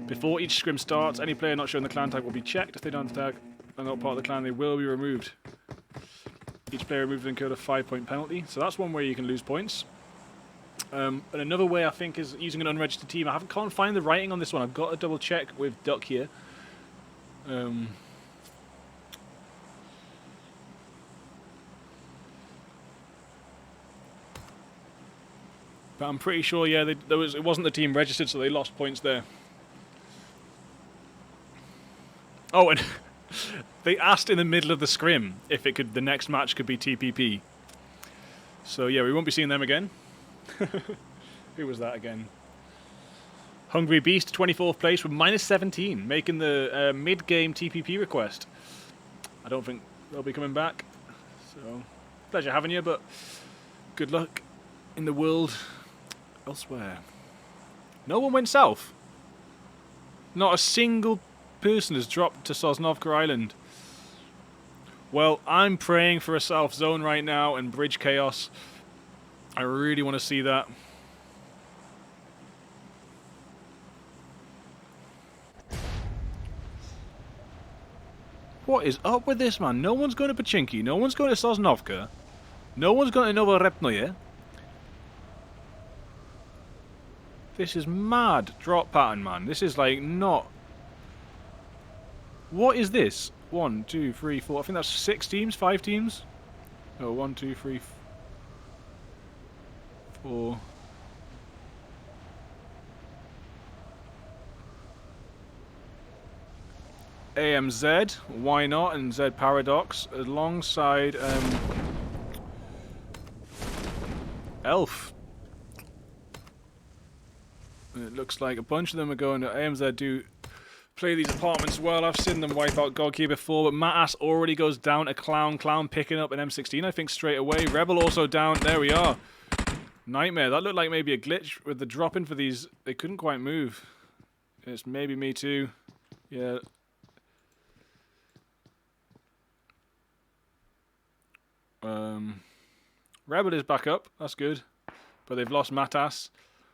Before each scrim starts, any player not showing the clan tag will be checked. If they don't have the tag and not part of the clan, they will be removed. Each player removed will incur a 5-point penalty, so that's one way you can lose points. And another way I think is using an unregistered team. I can't find the writing on this one. I've got to double check with Duck here. But I'm pretty sure, yeah, it wasn't the team registered, so they lost points there. Oh, and they asked in the middle of the scrim if the next match could be TPP. So yeah, we won't be seeing them again. Who was that again? Hungry Beast, 24th place with minus 17, making the mid-game TPP request. I don't think they'll be coming back. So, pleasure having you, but good luck in the world elsewhere. No one went south. Not a single person has dropped to Sosnovka Island. Well, I'm praying for a south zone right now and bridge chaos. I really want to see that. What is up with this, man? No one's going to Pachinki. No one's going to Sosnovka. No one's going to Novorepnoye. This is mad drop pattern, man. This is like not... What is this? 1, 2, 3, 4. I think that's 6 teams, 5 teams. Oh, 1, 2, 3, 4. AMZ, why not, and Z Paradox, alongside Elf. It looks like a bunch of them are going to AMZ do play these apartments well. I've seen them wipe out Godkey before, but Matas already goes down to Clown. Clown picking up an M16, I think, straight away. Rebel also down. There we are. Nightmare. That looked like maybe a glitch with the drop-in for these. They couldn't quite move. It's maybe me too. Yeah. Rebel is back up. That's good. But they've lost Matas.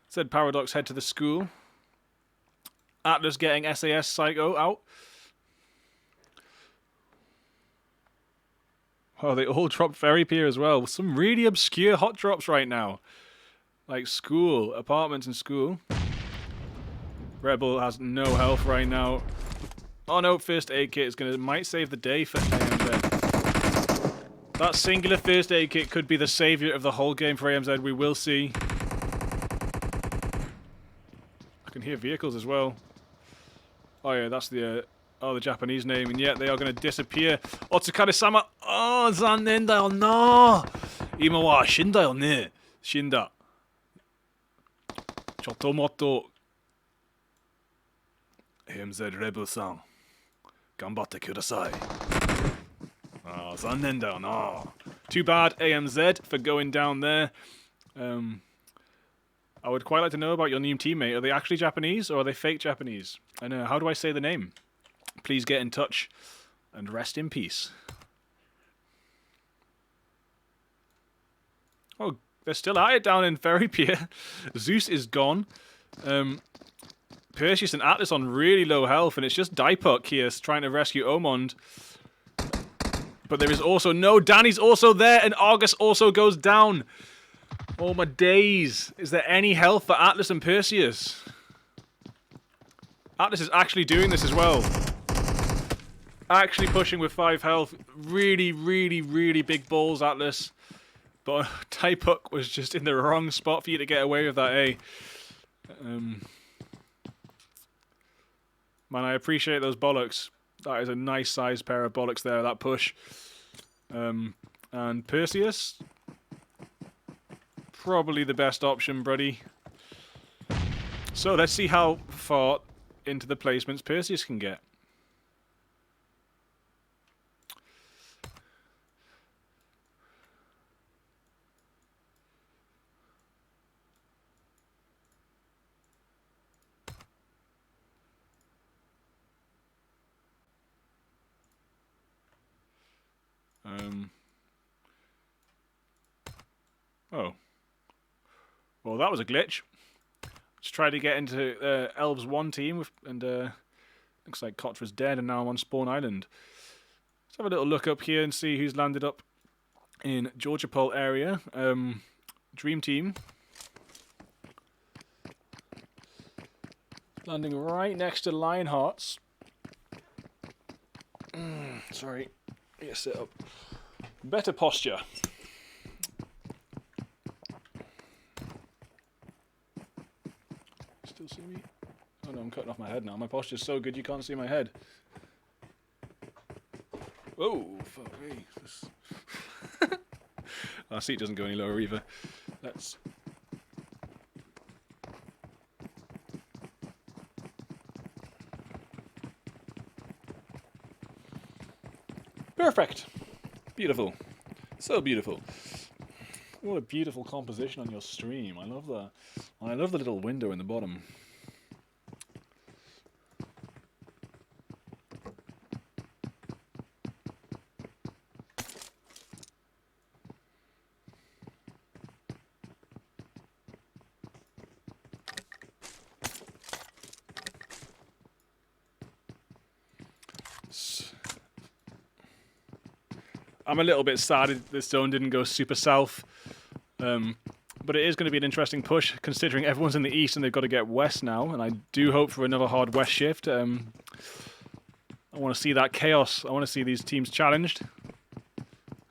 Said Paradox head to the school. Atlas getting SAS Psycho out. Oh, they all dropped Ferry Pier as well. Some really obscure hot drops right now. Like school, apartments and school. Rebel has no health right now. Oh no, first aid kit might save the day for AMZ. That singular first aid kit could be the savior of the whole game for AMZ. We will see. I can hear vehicles as well. Oh yeah, that's the Japanese name, and yet they are going to disappear. Otsukare-sama. Oh, zannen da yo na. Ima wa shinda yo ne. Shinda. Chotto motto. AMZ Rebel-san. Ganbatte kudasai. Oh, zannen da yo na. Too bad, AMZ, for going down there. I would quite like to know about your new teammate. Are they actually Japanese or are they fake Japanese? And how do I say the name? Please get in touch and rest in peace. Oh, they're still at it down in Ferry Pier. Zeus is gone. Perseus and Atlas on really low health, and it's just Dipuk here trying to rescue Omond. But there is also... No, Danny's also there, and Argus also goes down. Oh, my days. Is there any health for Atlas and Perseus? Atlas is actually doing this as well. Actually pushing with 5 health. Really, really, really big balls, Atlas. But Typuk was just in the wrong spot for you to get away with that, eh? Man, I appreciate those bollocks. That is a nice sized pair of bollocks there, that push. And Perseus, probably the best option, buddy. So let's see how far into the placements Perseus can get. Oh. Well, that was a glitch. Just tried to get into Elves 1 team, and looks like Kotra's dead, and now I'm on Spawn Island. Let's have a little look up here and see who's landed up in Georgiapol area. Dream Team. Landing right next to Lionhearts. Sorry. Yeah, sit up. Better posture. Still see me? Oh no, I'm cutting off my head now. My posture's so good you can't see my head. Oh, fuck me. Our seat doesn't go any lower either. Let's... Perfect. Beautiful. So beautiful. What a beautiful composition on your stream. I love that. And I love the little window in the bottom. I'm a little bit sad the zone didn't go super south, but it is going to be an interesting push considering everyone's in the east and they've got to get west now, and I do hope for another hard west shift. I want to see that chaos. I want to see these teams challenged.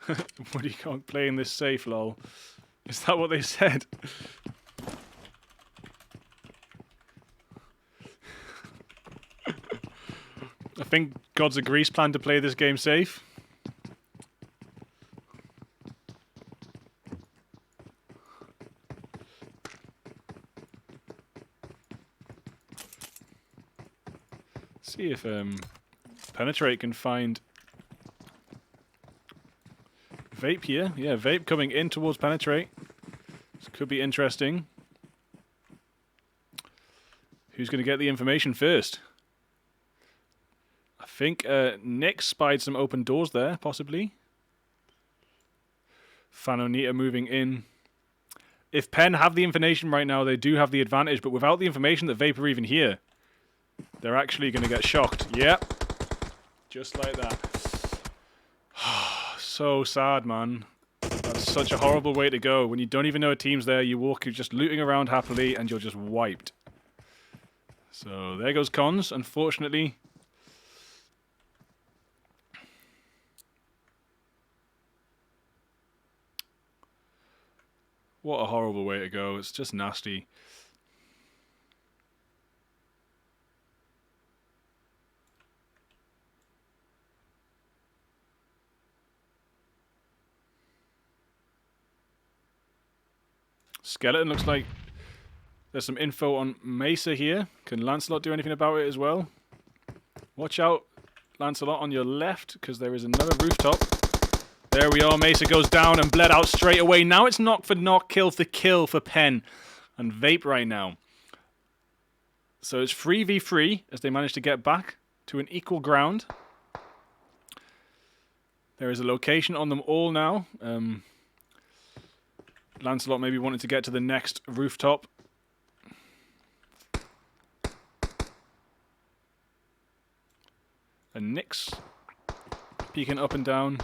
What do you call playing this safe, lol? Is that what they said? I think Gods of Greece plan to play this game safe. See if Penetrate can find Vape here. Yeah, Vape coming in towards Penetrate. This could be interesting. Who's going to get the information first? I think Nick spied some open doors there, possibly. Fanonita moving in. If Pen have the information right now, they do have the advantage, but without the information that Vape are even here, they're actually going to get shocked. Yep. Just like that. So sad, man. That's such a horrible way to go. When you don't even know a team's there, you're just looting around happily, and you're just wiped. So there goes Cons, unfortunately. What a horrible way to go. It's just nasty. Skeleton looks like there's some info on Mesa here. Can Lancelot do anything about it as well? Watch out, Lancelot, on your left, because there is another rooftop. There we are. Mesa goes down and bled out straight away. Now it's knock for knock, kill for kill for Pen and Vape right now. So it's 3v3 as they manage to get back to an equal ground. There is a location on them all now. Lancelot maybe wanted to get to the next rooftop. And Nyx peeking up and down.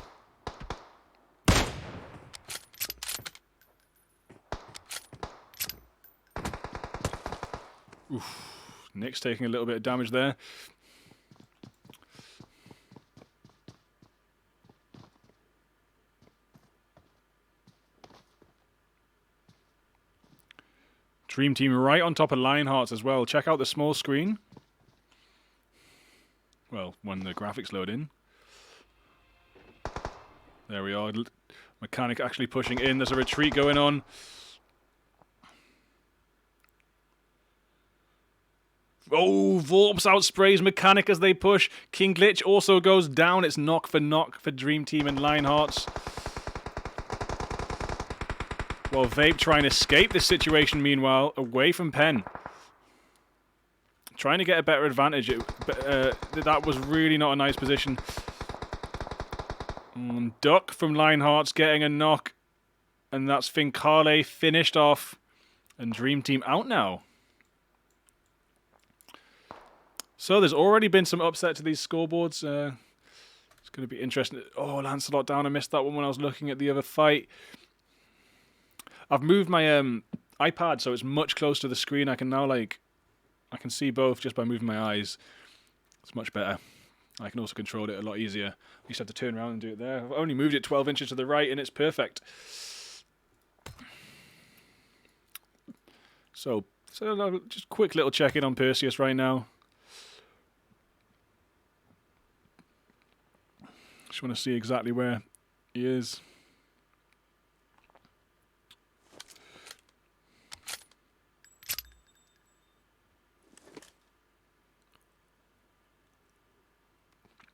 Oof. Nick's taking a little bit of damage there. Dream Team right on top of Lionhearts as well. Check out the small screen. Well, when the graphics load in. There we are. Mechanic actually pushing in. There's a retreat going on. Oh, Vorps outsprays Mechanic as they push. King Glitch also goes down. It's knock for Dream Team and Lionhearts. Well, Vape trying to escape this situation, meanwhile, away from Pen. Trying to get a better advantage. That was really not a nice position. Duck from Lionhearts getting a knock. And that's Fincale finished off. And Dream Team out now. So there's already been some upset to these scoreboards. It's going to be interesting. Oh, Lancelot down. I missed that one when I was looking at the other fight. I've moved my iPad so it's much closer to the screen. I can now I can see both just by moving my eyes. It's much better. I can also control it a lot easier. I used to have to turn around and do it there. I've only moved it 12 inches to the right and it's perfect. So just quick little check-in on Perseus right now. Just want to see exactly where he is.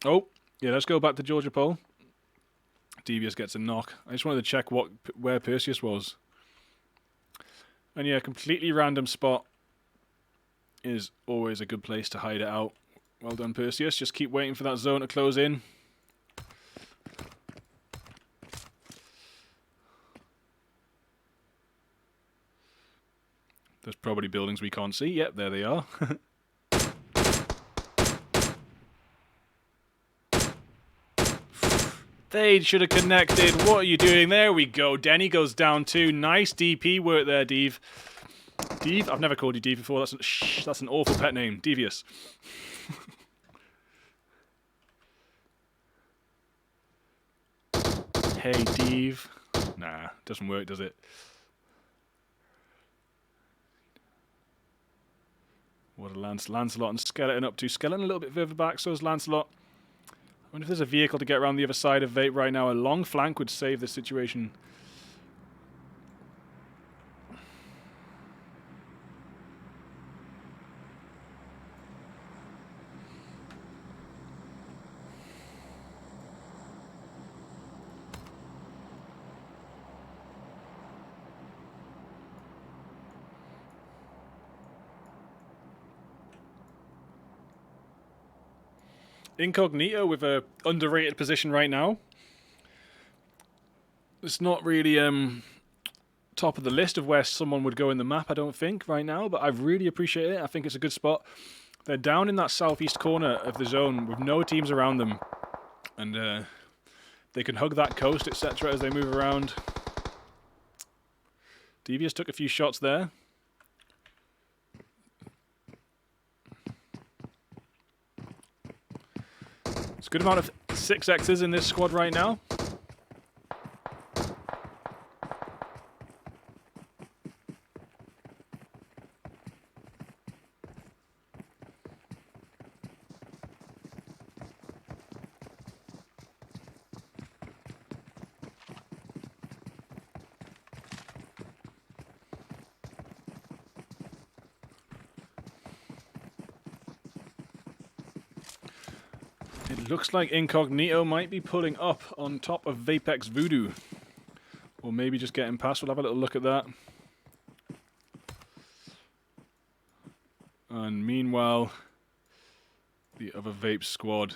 Oh, yeah, let's go back to Georgia Pole. Devious gets a knock. I just wanted to check where Perseus was. And yeah, completely random spot is always a good place to hide it out. Well done, Perseus. Just keep waiting for that zone to close in. There's probably buildings we can't see. Yep, there they are. They should have connected. What are you doing? There we go. Denny goes down too. Nice DP work there, Dev. Dev? I've never called you Dev before. That's an awful pet name. Devious. Hey, Dev. Nah, doesn't work, does it? What are Lancelot and Skeleton up to? Skeleton a little bit further back, so is Lancelot. I wonder if there's a vehicle to get around the other side of Vape right now. A long flank would save this situation. Incognito with a underrated position right now. It's not really top of the list of where someone would go in the map, I don't think, right now, but I really appreciate it. I think it's a good spot. They're down in that southeast corner of the zone with no teams around them. And they can hug that coast, etc. as they move around. Devious took a few shots there. It's a good amount of 6Xs in this squad right now. It looks like Incognito might be pulling up on top of Vapex Voodoo. Or maybe just getting past. We'll have a little look at that. And meanwhile, the other Vape squad,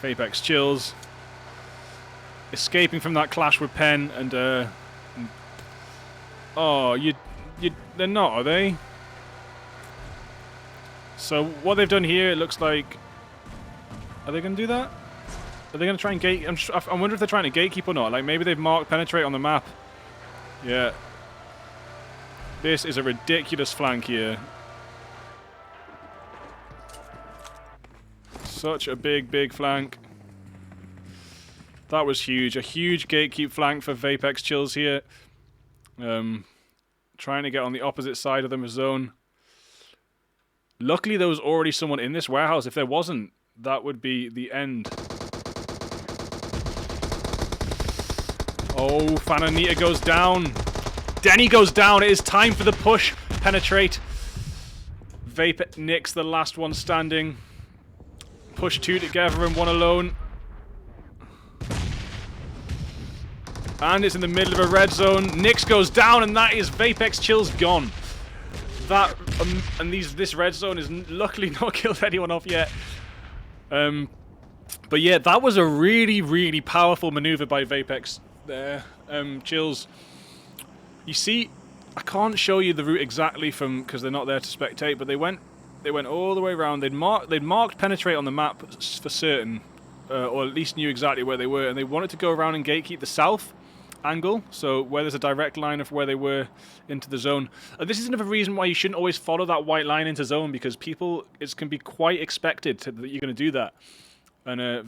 Vapex Chills, escaping from that clash with Pen, and oh, they're not, are they? So what they've done here, it looks like. Are they going to do that? Are they going to try and gate? I wonder if they're trying to gatekeep or not. Like maybe they've marked penetrate on the map. Yeah. This is a ridiculous flank here. Such a big flank. That was huge. A huge gatekeep flank for Vapex Chills here. Trying to get on the opposite side of the zone. Luckily, there was already someone in this warehouse. If there wasn't, that would be the end. Oh, Fananita goes down. Denny goes down. It is time for the push. Penetrate. Vape nicks the last one standing. Push 2 together and 1 alone. And it's in the middle of a red zone. Nix goes down, and that is Vapex Chills gone. That and this red zone is luckily not killed anyone off yet. But yeah, that was a really powerful maneuver by Vapex there. Chills. You see, I can't show you the route exactly from because they're not there to spectate, but they went all the way around. They'd marked penetrate on the map for certain, or at least knew exactly where they were, and they wanted to go around and gatekeep the south angle, so where there's a direct line of where they were into the zone. This is another reason why you shouldn't always follow that white line into zone, because it can be quite expected that you're going to do that. And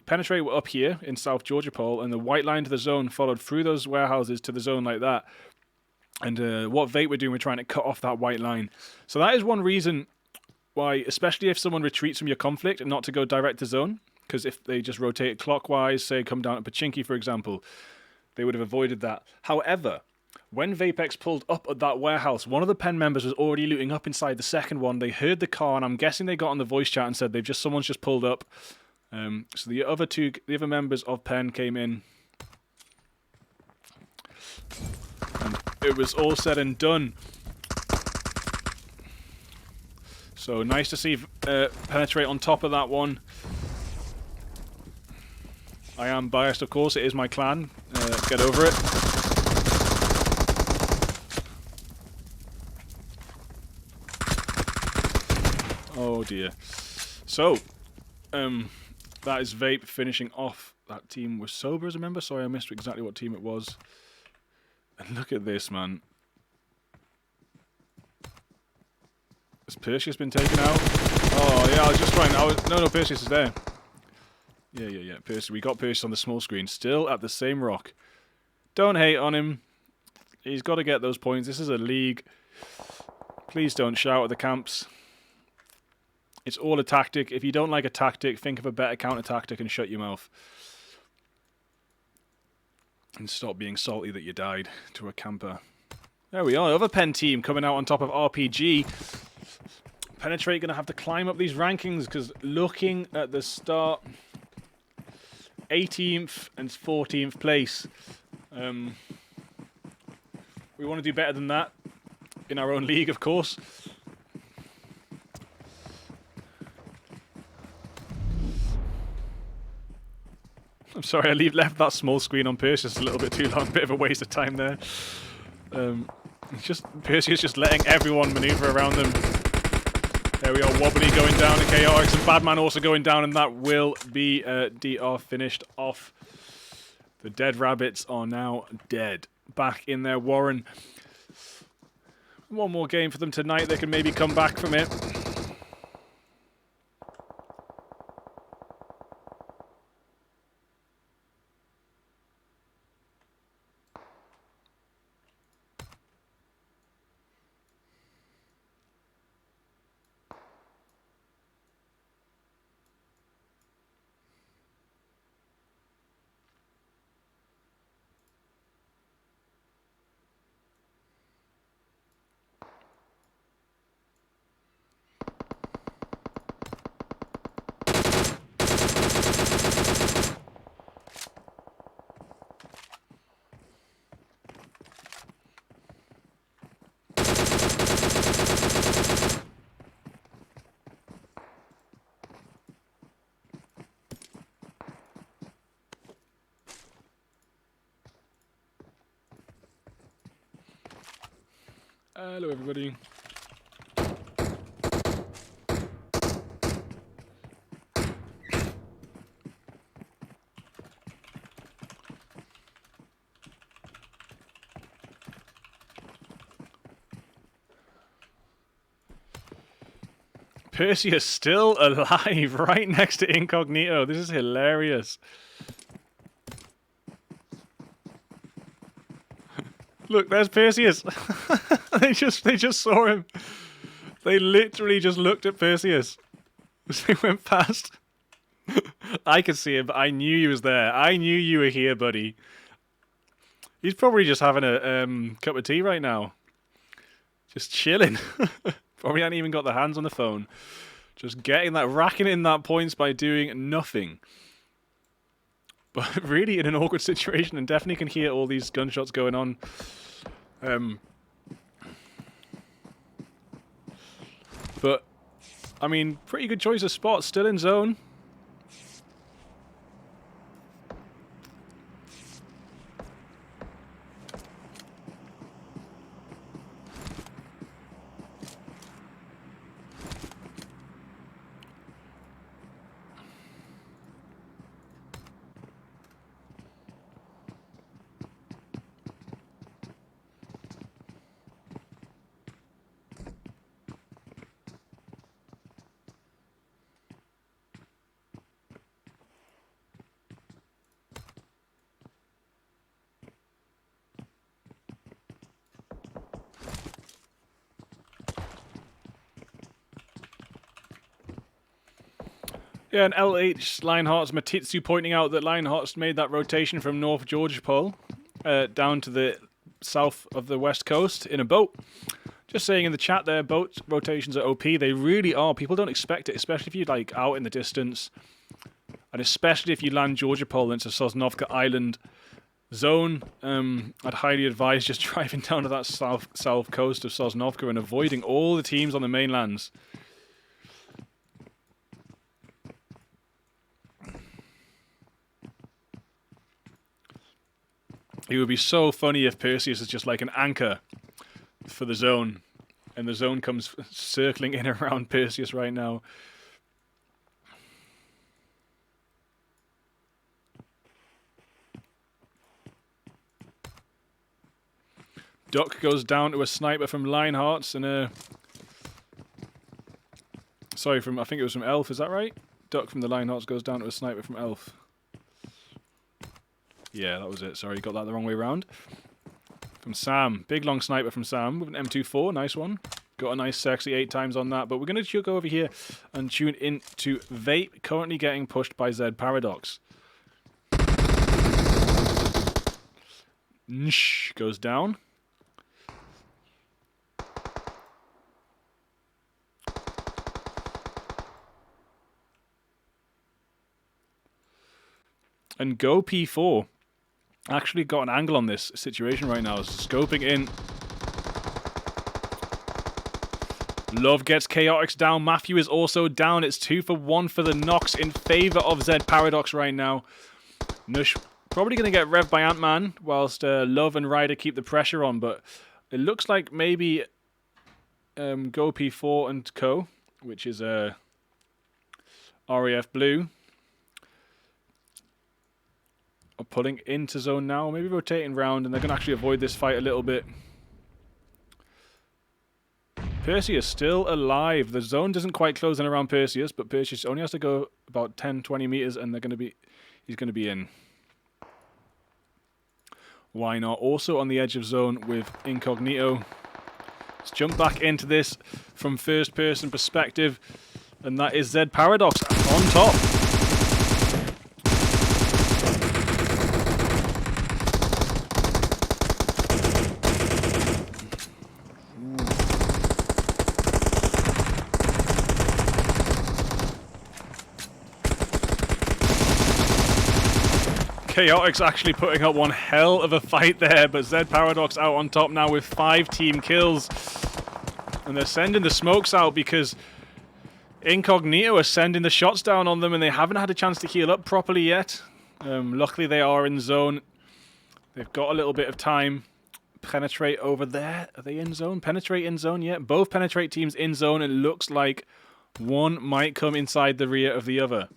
penetrate were up here in South Georgia Pole, and the white line to the zone followed through those warehouses to the zone like that. And what Vape were doing, we're trying to cut off that white line. So that is one reason why, especially if someone retreats from your conflict, and not to go direct to zone, because if they just rotate clockwise, say come down to Pachinki, for example, they would have avoided that. However, when Vapex pulled up at that warehouse, one of the pen members was already looting up inside the second one. They heard the car, and I'm guessing they got on the voice chat and said someone's just pulled up. So the other members of pen came in, and it was all said and done. So nice to see penetrate on top of that one. I am biased, of course. It is my clan. Get over it. Oh dear. So, that is Vape finishing off. That team was sober, as a member. Sorry, I missed exactly what team it was. And look at this, man. Has Perseus been taken out? Oh yeah, I was just trying. No, Perseus is there. Yeah. Perseus. We got Perseus on the small screen. Still at the same rock. Don't hate on him. He's got to get those points. This is a league. Please don't shout at the camps. It's all a tactic. If you don't like a tactic, think of a better counter tactic and shut your mouth. And stop being salty that you died to a camper. There we are. Other pen team coming out on top of RPG. Penetrate going to have to climb up these rankings, because looking at the start, 18th and 14th place. We want to do better than that in our own league, of course. I'm sorry, I left that small screen on Perseus a little bit too long. Bit of a waste of time there. Perseus just letting everyone maneuver around them. There we are, Wobbly going down, and Chaotix and Badman also going down, and that will be DR finished off. The dead rabbits are now dead. Back in their warren. One more game for them tonight. They can maybe come back from it. Hello, everybody. Perseus still alive right next to Incognito. This is hilarious. Look, there's Perseus. they just saw him. They literally just looked at Perseus as they went past. I could see him, but I knew he was there. I knew you were here, buddy. He's probably just having a cup of tea right now. Just chilling. Probably hadn't even got the hands on the phone. Just getting that, racking in that points by doing nothing. But really in an awkward situation, and definitely can hear all these gunshots going on. But, I mean, pretty good choice of spot. Still in zone. Yeah, and LH Lionheart's Matitsu pointing out that Lionheart's made that rotation from North Georgia Pole down to the south of the west coast in a boat. Just saying in the chat there, boat rotations are OP. They really are. People don't expect it, especially if you're like out in the distance. And especially if you land Georgia Pole into Sosnovka Island zone. I'd highly advise just driving down to that south coast of Sosnovka and avoiding all the teams on the mainlands. It would be so funny if Perseus is just like an anchor for the zone. And the zone comes circling in around Perseus right now. Duck goes down to a sniper from Lionhearts and sorry, I think it was from Elf, is that right? Duck from the Lionhearts goes down to a sniper from Elf. Yeah, that was it. Sorry, got that the wrong way around. From Sam. Big long sniper from Sam with an M24. Nice one. Got a nice sexy 8 times on that. But we're going to go over here and tune in to Vape, currently getting pushed by Z Paradox. Nsh goes down. And Go P4 actually got an angle on this situation right now. Scoping in. Love gets Chaotix down. Matthew is also down. It's 2 for 1 for the knocks in favor of Z Paradox right now. Nush probably going to get revved by Ant-Man, whilst Love and Ryder keep the pressure on. But it looks like maybe Go P4 and Co., which is RAF Blue, are pulling into zone now, maybe rotating round, and they're going to actually avoid this fight a little bit. Perseus still alive. The zone doesn't quite close in around Perseus, but Perseus only has to go about 10-20 meters, and he's going to be in. Why not? Also on the edge of zone with Incognito. Let's jump back into this from first-person perspective, and that is Z Paradox on top. Chaotix actually putting up one hell of a fight there, but Z Paradox out on top now with 5 team kills. And they're sending the smokes out because Incognito are sending the shots down on them and they haven't had a chance to heal up properly yet. Luckily they are in zone. They've got a little bit of time. Penetrate over there. Are they in zone? Penetrate in zone yet? Both penetrate teams in zone. It looks like one might come inside the rear of the other.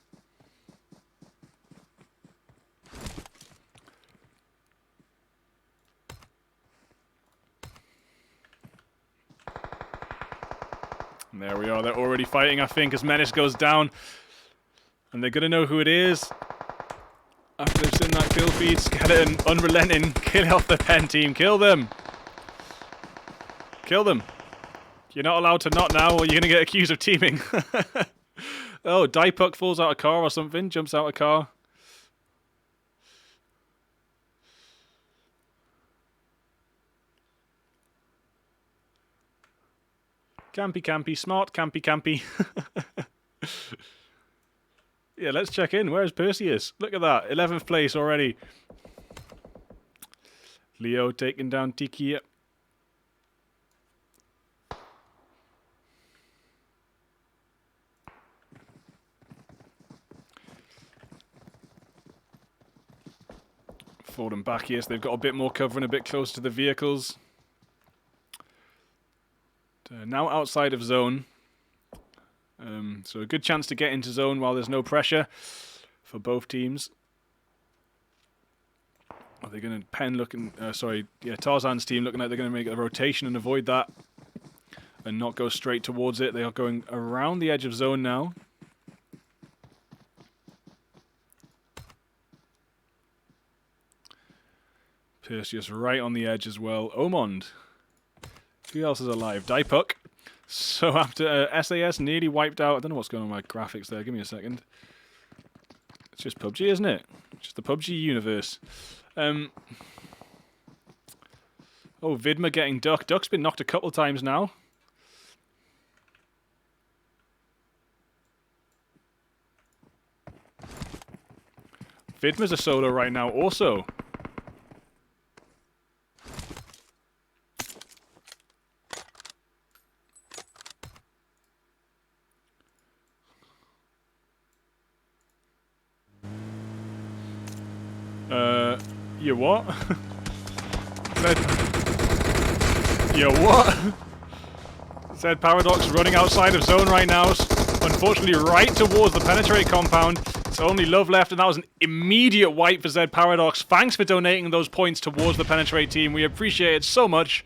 And there we are. They're already fighting, I think, as Menace goes down. And they're going to know who it is. After they've seen that kill feed, Skeleton, unrelenting, kill off the pen team. Kill them. Kill them. You're not allowed to not now, or you're going to get accused of teaming. Oh, Diepuck falls out of a car or something. Jumps out of a car. Campy, campy, smart, campy, campy. Yeah, let's check in. Where's Perseus? Look at that. 11th place already. Leo taking down Tiki. Forward and back here, so they've got a bit more cover and a bit closer to the vehicles. Now outside of zone. So a good chance to get into zone while there's no pressure for both teams. Are they going to pen looking... Tarzan's team looking like they're going to make a rotation and avoid that. And not go straight towards it. They are going around the edge of zone now. Perseus right on the edge as well. Omond. Who else is alive? Diepuck. So after SAS nearly wiped out... I don't know what's going on with my graphics there. Give me a second. It's just PUBG, isn't it? Just the PUBG universe. Oh, Vidma getting Duck. Duck's been knocked a couple times now. Vidma's a solo right now also. You what? You what? Said Paradox running outside of zone right now. Unfortunately, right towards the penetrate compound. It's only Love left, and that was an immediate wipe for Zed Paradox. Thanks for donating those points towards the penetrate team. We appreciate it so much.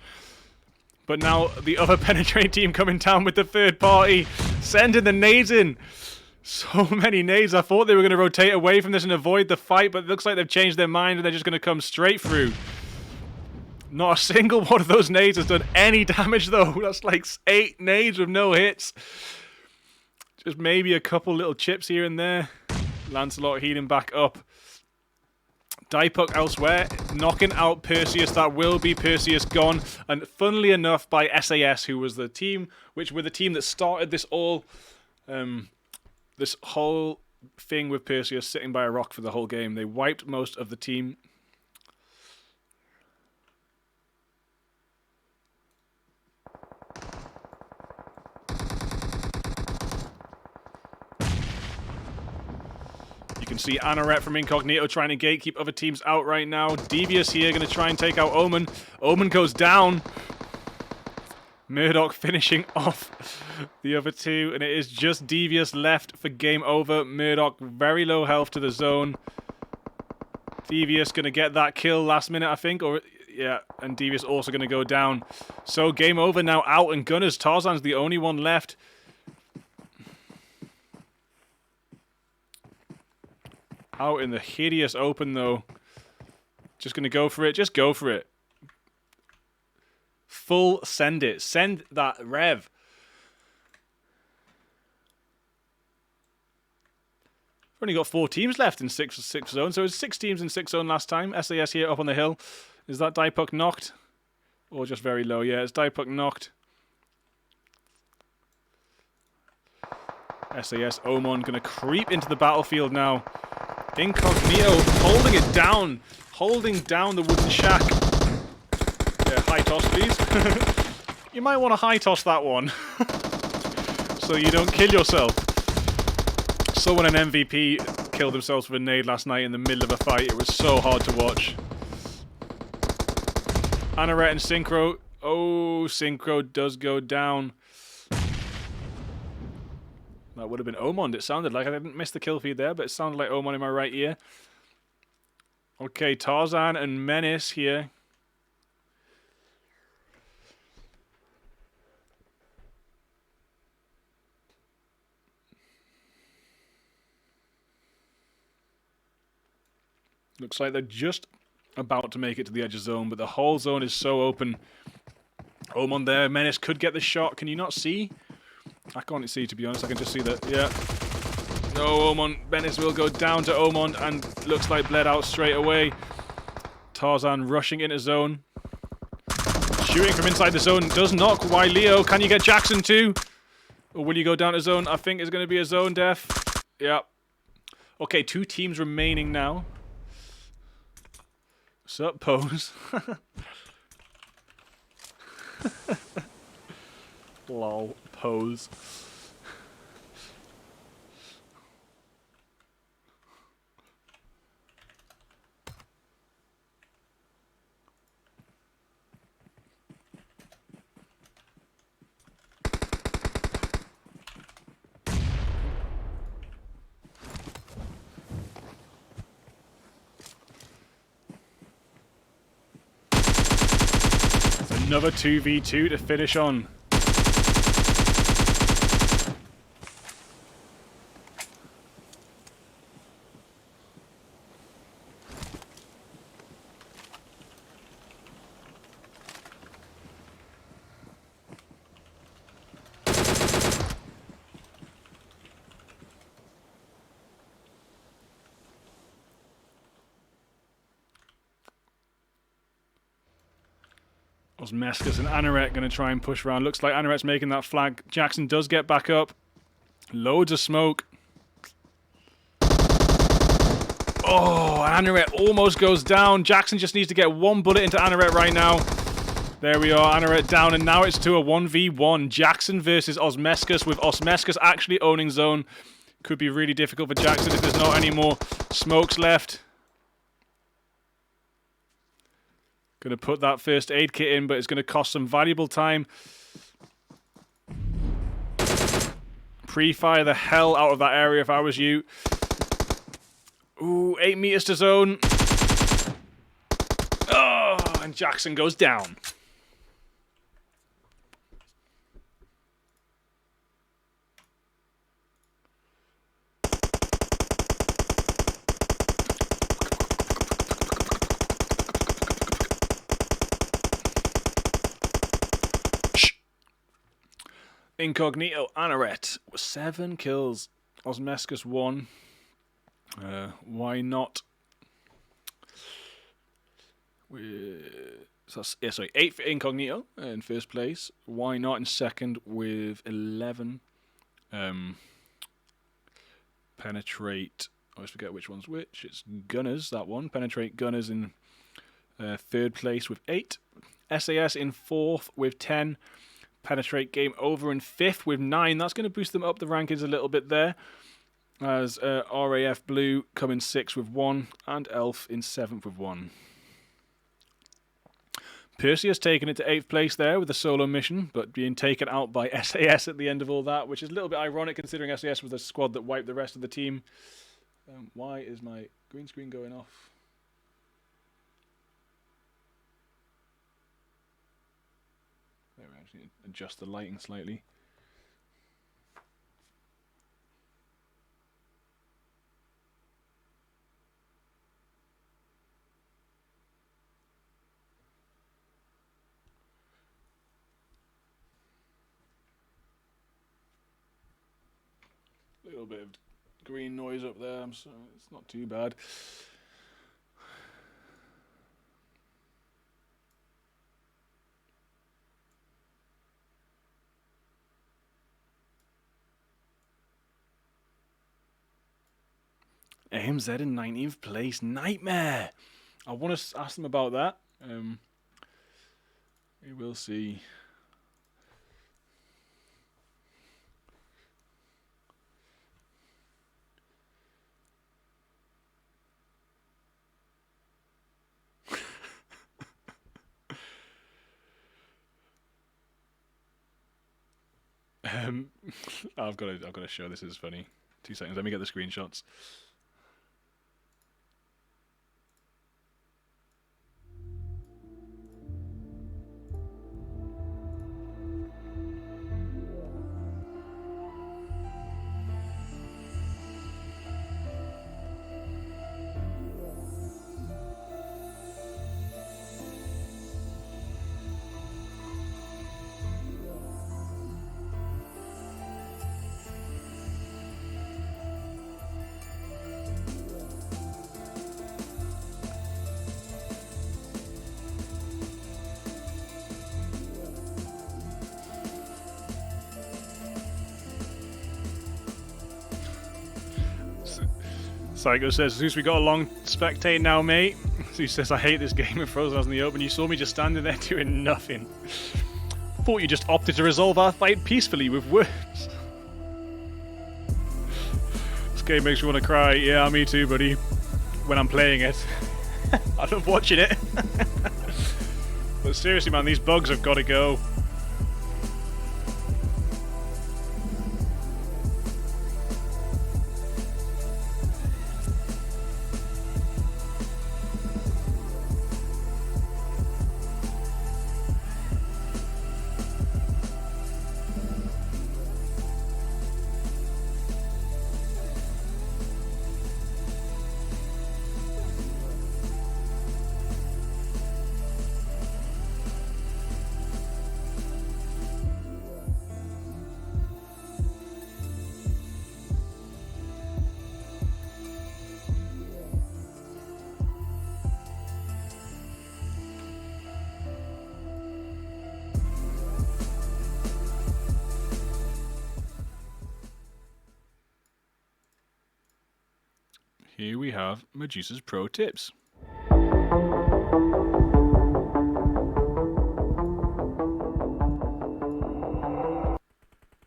But now the other penetrate team coming down with the third party, sending the nades in. So many nades. I thought they were going to rotate away from this and avoid the fight, but it looks like they've changed their mind and they're just going to come straight through. Not a single one of those nades has done any damage, though. That's like 8 nades with no hits. Just maybe a couple little chips here and there. Lancelot healing back up. Diepuck elsewhere, knocking out Perseus. That will be Perseus gone. And funnily enough, by SAS, who was the team, which were the team that started this all... this whole thing with Perseus sitting by a rock for the whole game. They wiped most of the team. You can see Anaret from Incognito trying to gatekeep other teams out right now. Devious here going to try and take out Omen. Omen goes down. Murdoch finishing off the other two, and it is just Devious left for game over. Murdoch very low health to the zone. Devious going to get that kill last minute, I think, or yeah, and Devious also going to go down. So game over now, out and Gunners. Tarzan's the only one left. Out in the hideous open though. Just going to go for it. Just go for it. Full send it. Send that rev. We've only got 4 teams left in 6 zone, so it was 6 teams in 6 zone last time. SAS here up on the hill. Is that Diepuck knocked? Or just very low? Yeah, it's Diepuck knocked. SAS Omon going to creep into the battlefield now. Incognito holding it down. Holding down the wooden shack. Yeah, high toss, please. You might want to high toss that one. So you don't kill yourself. Someone an MVP killed themselves with a nade last night in the middle of a fight. It was so hard to watch. Anaret and Synchro. Oh, Synchro does go down. That would have been Omond, it sounded like. I didn't miss the kill feed there, but it sounded like Omond in my right ear. Okay, Tarzan and Menace here. Looks like they're just about to make it to the edge of zone, but the whole zone is so open. Oman there. Menace could get the shot. Can you not see? I can't see, to be honest. I can just see that. Yeah. No, Oman. Menace will go down to Oman and looks like bled out straight away. Tarzan rushing into zone. Shooting from inside the zone does knock. Why, Leo? Can you get Jackson too? Or will you go down to zone? I think it's going to be a zone death. Yeah. Okay, 2 teams remaining now. Sup, Pose? Lol, Pose. Another 2v2 to finish on. Mescus and Anoret going to try and push around. Looks like Anoret's making that flag. Jackson does get back up. Loads of smoke. Oh, Anoret almost goes down. Jackson just needs to get 1 bullet into Anoret right now. There we are, Anoret down, and now it's to a 1v1. Jackson versus Osmescus, with Osmescus actually owning zone. Could be really difficult for Jackson if there's not any more smokes left. Going to put that first aid kit in, but it's going to cost some valuable time. Pre-fire the hell out of that area if I was you. Ooh, 8 meters to zone. Oh, and Jackson goes down. Incognito Anoret with 7 kills. Osmescus 1. Why not? Sorry, 8 for Incognito in first place. Why not in second with 11? Penetrate. I always forget which one's which. It's Gunners, that one. Penetrate Gunners in third place with 8. SAS in fourth with 10. Penetrate Game Over in 5th with 9. That's going to boost them up the rankings a little bit there. As RAF Blue come in 6th with 1. And Elf in 7th with 1. Perseus taking it to 8th place there with a solo mission, but being taken out by SAS at the end of all that, which is a little bit ironic considering SAS was the squad that wiped the rest of the team. Why is my green screen going off? There, we actually need to adjust the lighting slightly. A little bit of green noise up there, I'm sorry, it's not too bad. AMZ in 19th place, nightmare. I want to ask them about that. We will see. I've got to show this is funny. 2 seconds. Let me get the screenshots. Psycho says, Zeus, we got a long spectate now, mate. Zeus says, I hate this game of Frozen in the open. You saw me just standing there doing nothing. Thought you just opted to resolve our fight peacefully with words. This game makes me want to cry. Yeah, me too, buddy. When I'm playing it. I love watching it. But seriously, man, these bugs have got to go. Here we have Medusa's Pro Tips.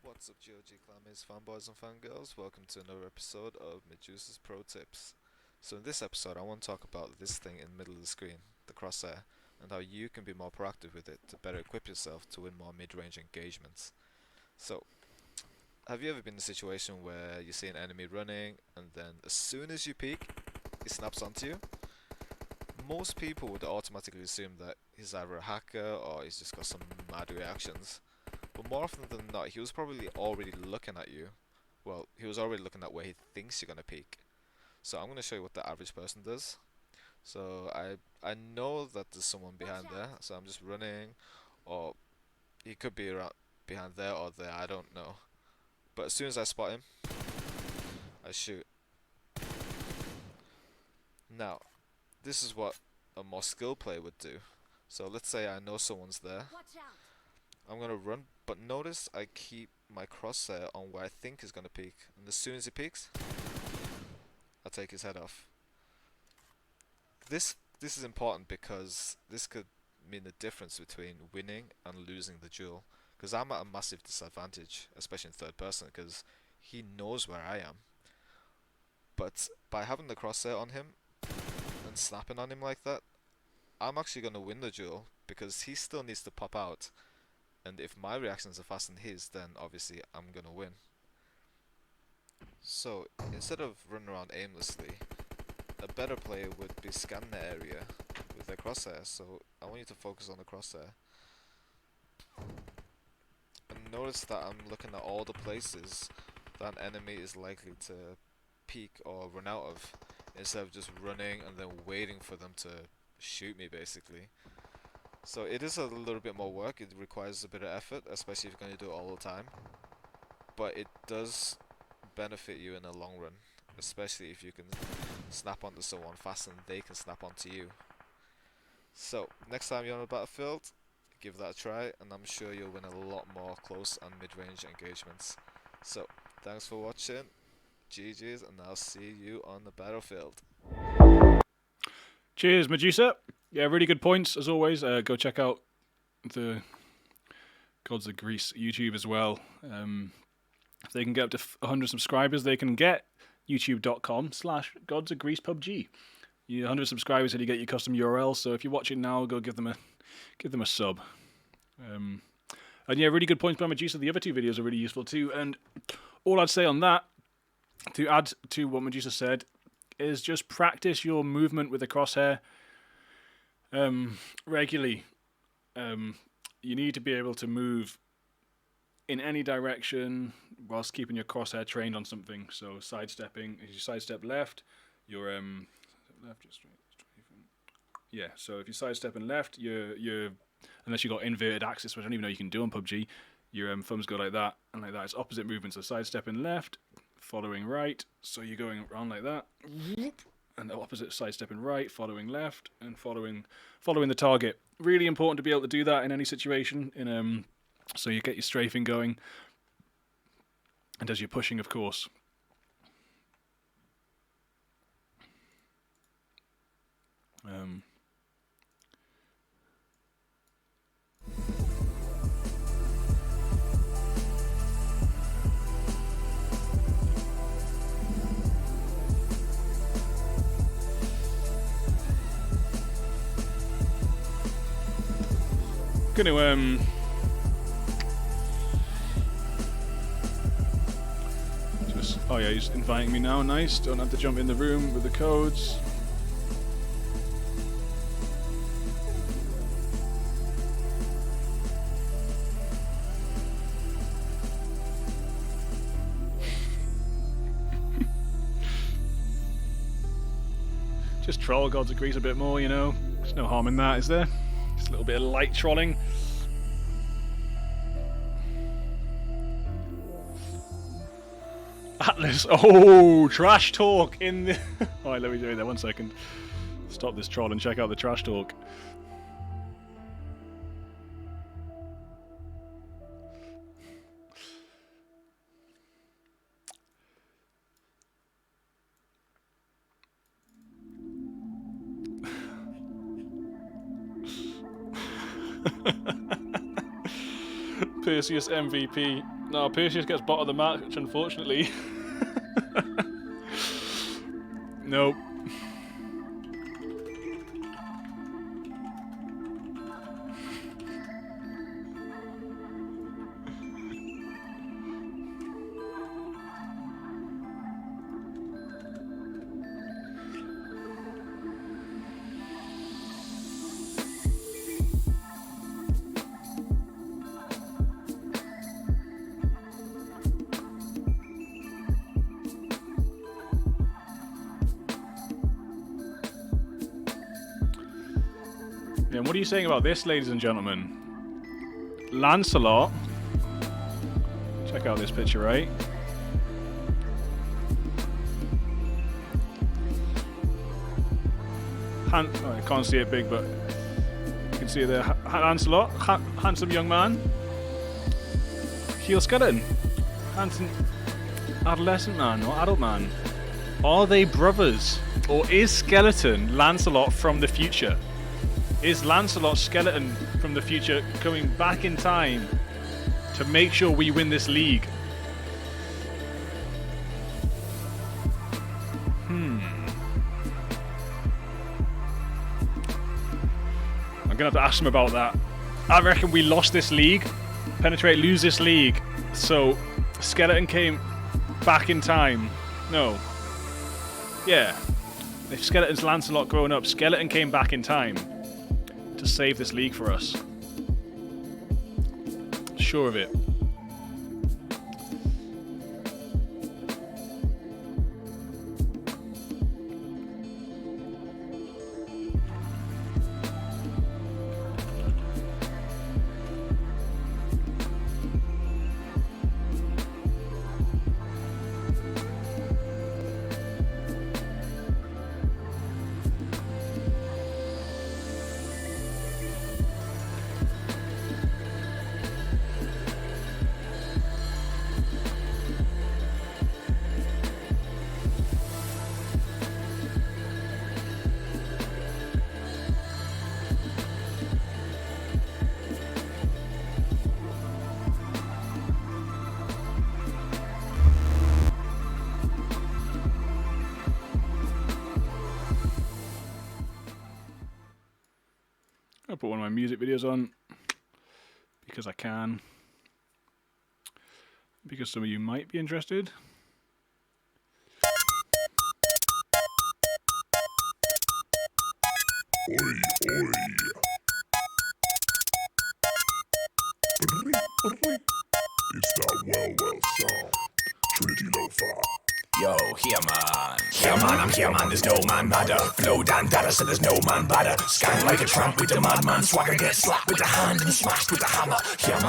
What's up, GOG Clanmates, fanboys and fangirls? Welcome to another episode of Medusa's Pro Tips. So in this episode I want to talk about this thing in the middle of the screen, the crosshair, and how you can be more proactive with it to better equip yourself to win more mid-range engagements. So, have you ever been in a situation where you see an enemy running and then as soon as you peek, he snaps onto you? Most people would automatically assume that he's either a hacker or he's just got some mad reactions. But more often than not, he was probably already looking at you. Well, he was already looking at where he thinks you're going to peek. So I'm going to show you what the average person does. So I know that there's someone behind there, so I'm just running, or he could be around behind there or there, I don't know. But as soon as I spot him, I shoot. Now, this is what a more skilled player would do. So let's say I know someone's there. I'm going to run, but notice I keep my crosshair on where I think he's going to peek. And as soon as he peeks, I take his head off. This is important because this could mean the difference between winning and losing the duel. Because I'm at a massive disadvantage, especially in third person, because he knows where I am. But by having the crosshair on him and snapping on him like that, I'm actually going to win the duel because he still needs to pop out. And if my reactions are faster than his, then obviously I'm going to win. So, instead of running around aimlessly, a better player would be scanning the area with their crosshair. So, I want you to focus on the crosshair. And notice that I'm looking at all the places that an enemy is likely to peek or run out of, instead of just running and then waiting for them to shoot me, basically. So it is a little bit more work, it requires a bit of effort, especially if you're going to do it all the time. But it does benefit you in the long run, especially if you can snap onto someone faster than they can snap onto you. So, next time you're on the battlefield, give that a try, and I'm sure you'll win a lot more close and mid-range engagements. So, thanks for watching, GG's, and I'll see you on the battlefield. Cheers, Medusa. Yeah, really good points, as always. Go check out the Gods of Greece YouTube as well. If they can get up to 100 subscribers, they can get youtube.com/Gods of Greece PUBG. 100 subscribers and you get your custom URL, so if you're watching now, go give them a sub. And yeah, really good points by Medusa. The other two videos are really useful too. And all I'd say on that, to add to what Medusa said, is just practice your movement with the crosshair regularly. You need to be able to move in any direction whilst keeping your crosshair trained on something. So sidestepping, if you sidestep left, you're left, just straight. Yeah. So if you're sidestepping left, you're unless you got inverted axis, which I don't even know you can do on PUBG, your thumbs go like that and like that. It's opposite movement. So sidestepping left, following right. So you're going around like that. And the opposite, sidestepping right, following left, and following the target. Really important to be able to do that in any situation. So you get your strafing going, and as you're pushing, of course. Gonna just, oh yeah, he's inviting me now. Nice. Don't have to jump in the room with the codes. Just troll Gods of Greece a bit more, you know. There's no harm in that, is there? Just a little bit of light trolling. Atlas. Oh, trash talk in the. Alright, let me do that 1 second. Stop this troll and check out the trash talk. Perseus MVP. No, Perseus gets bottom of the match, unfortunately. Nope. Yeah, and what are you saying about this, ladies and gentlemen? Lancelot. Check out this picture, right? Oh, I can't see it big, but you can see it there. Lancelot, handsome young man. Heel skeleton, handsome adolescent man or adult man. Are they brothers? Or is Skeleton Lancelot from the future? Is Lancelot Skeleton from the future coming back in time to make sure we win this league? I'm gonna have to ask him about that. I reckon we lost this league. Penetrate, lose this league. So Skeleton came back in time. No. Yeah. If Skeleton's Lancelot growing up, Skeleton came back in time to save this league for us. Sure of it. I'll put one of my music videos on because I can. Because some of you might be interested. Oi, oi. It's that well sound. Trinity Lo-Fi. Yo, here man, I'm here man, there's no man madder. Flow down data, so there's no man badder. Scan like a tramp with the madman swagger, get slapped with the hand and smashed with the hammer. Here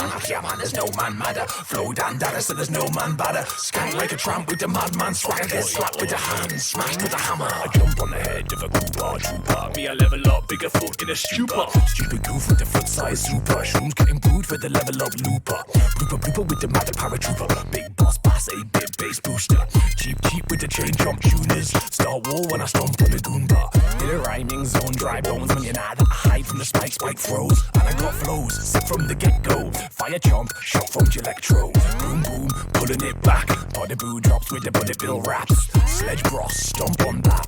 man, there's no man madder. Flow down data, so there's no man badder. Scan like a tramp with the madman swagger, get slapped with the hand and smashed with the hammer. I jump on the head of a Koopa trooper. Me, I level up, bigger foot in a stupor. Stupid goof with the foot size super. Shrooms getting brewed for the level up looper. Blooper with the matter paratrooper. Big boss bass, 8-bit bass booster. Cheap with the chain jump tuners. Star War when I stomp on the Goomba. a rhyming zone, dry bones when you're not that hide from the spike throws. And I got flows, set from the get-go. Fire chomp, shot from electro. Boom boom, pulling it back. Body boo drops with the bullet bill raps. Sledge bros, stomp on that.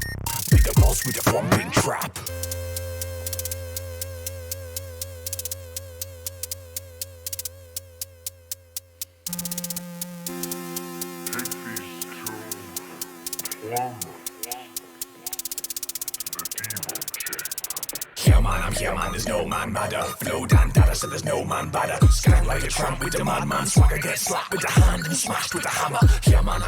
Big the boss with the thumping trap. Yeah man, there's no man madder. Flow down data, so there's no man badder. Scan like a tramp with the madman. Swagger get slapped with the hand and smashed with the hammer. Yeah man,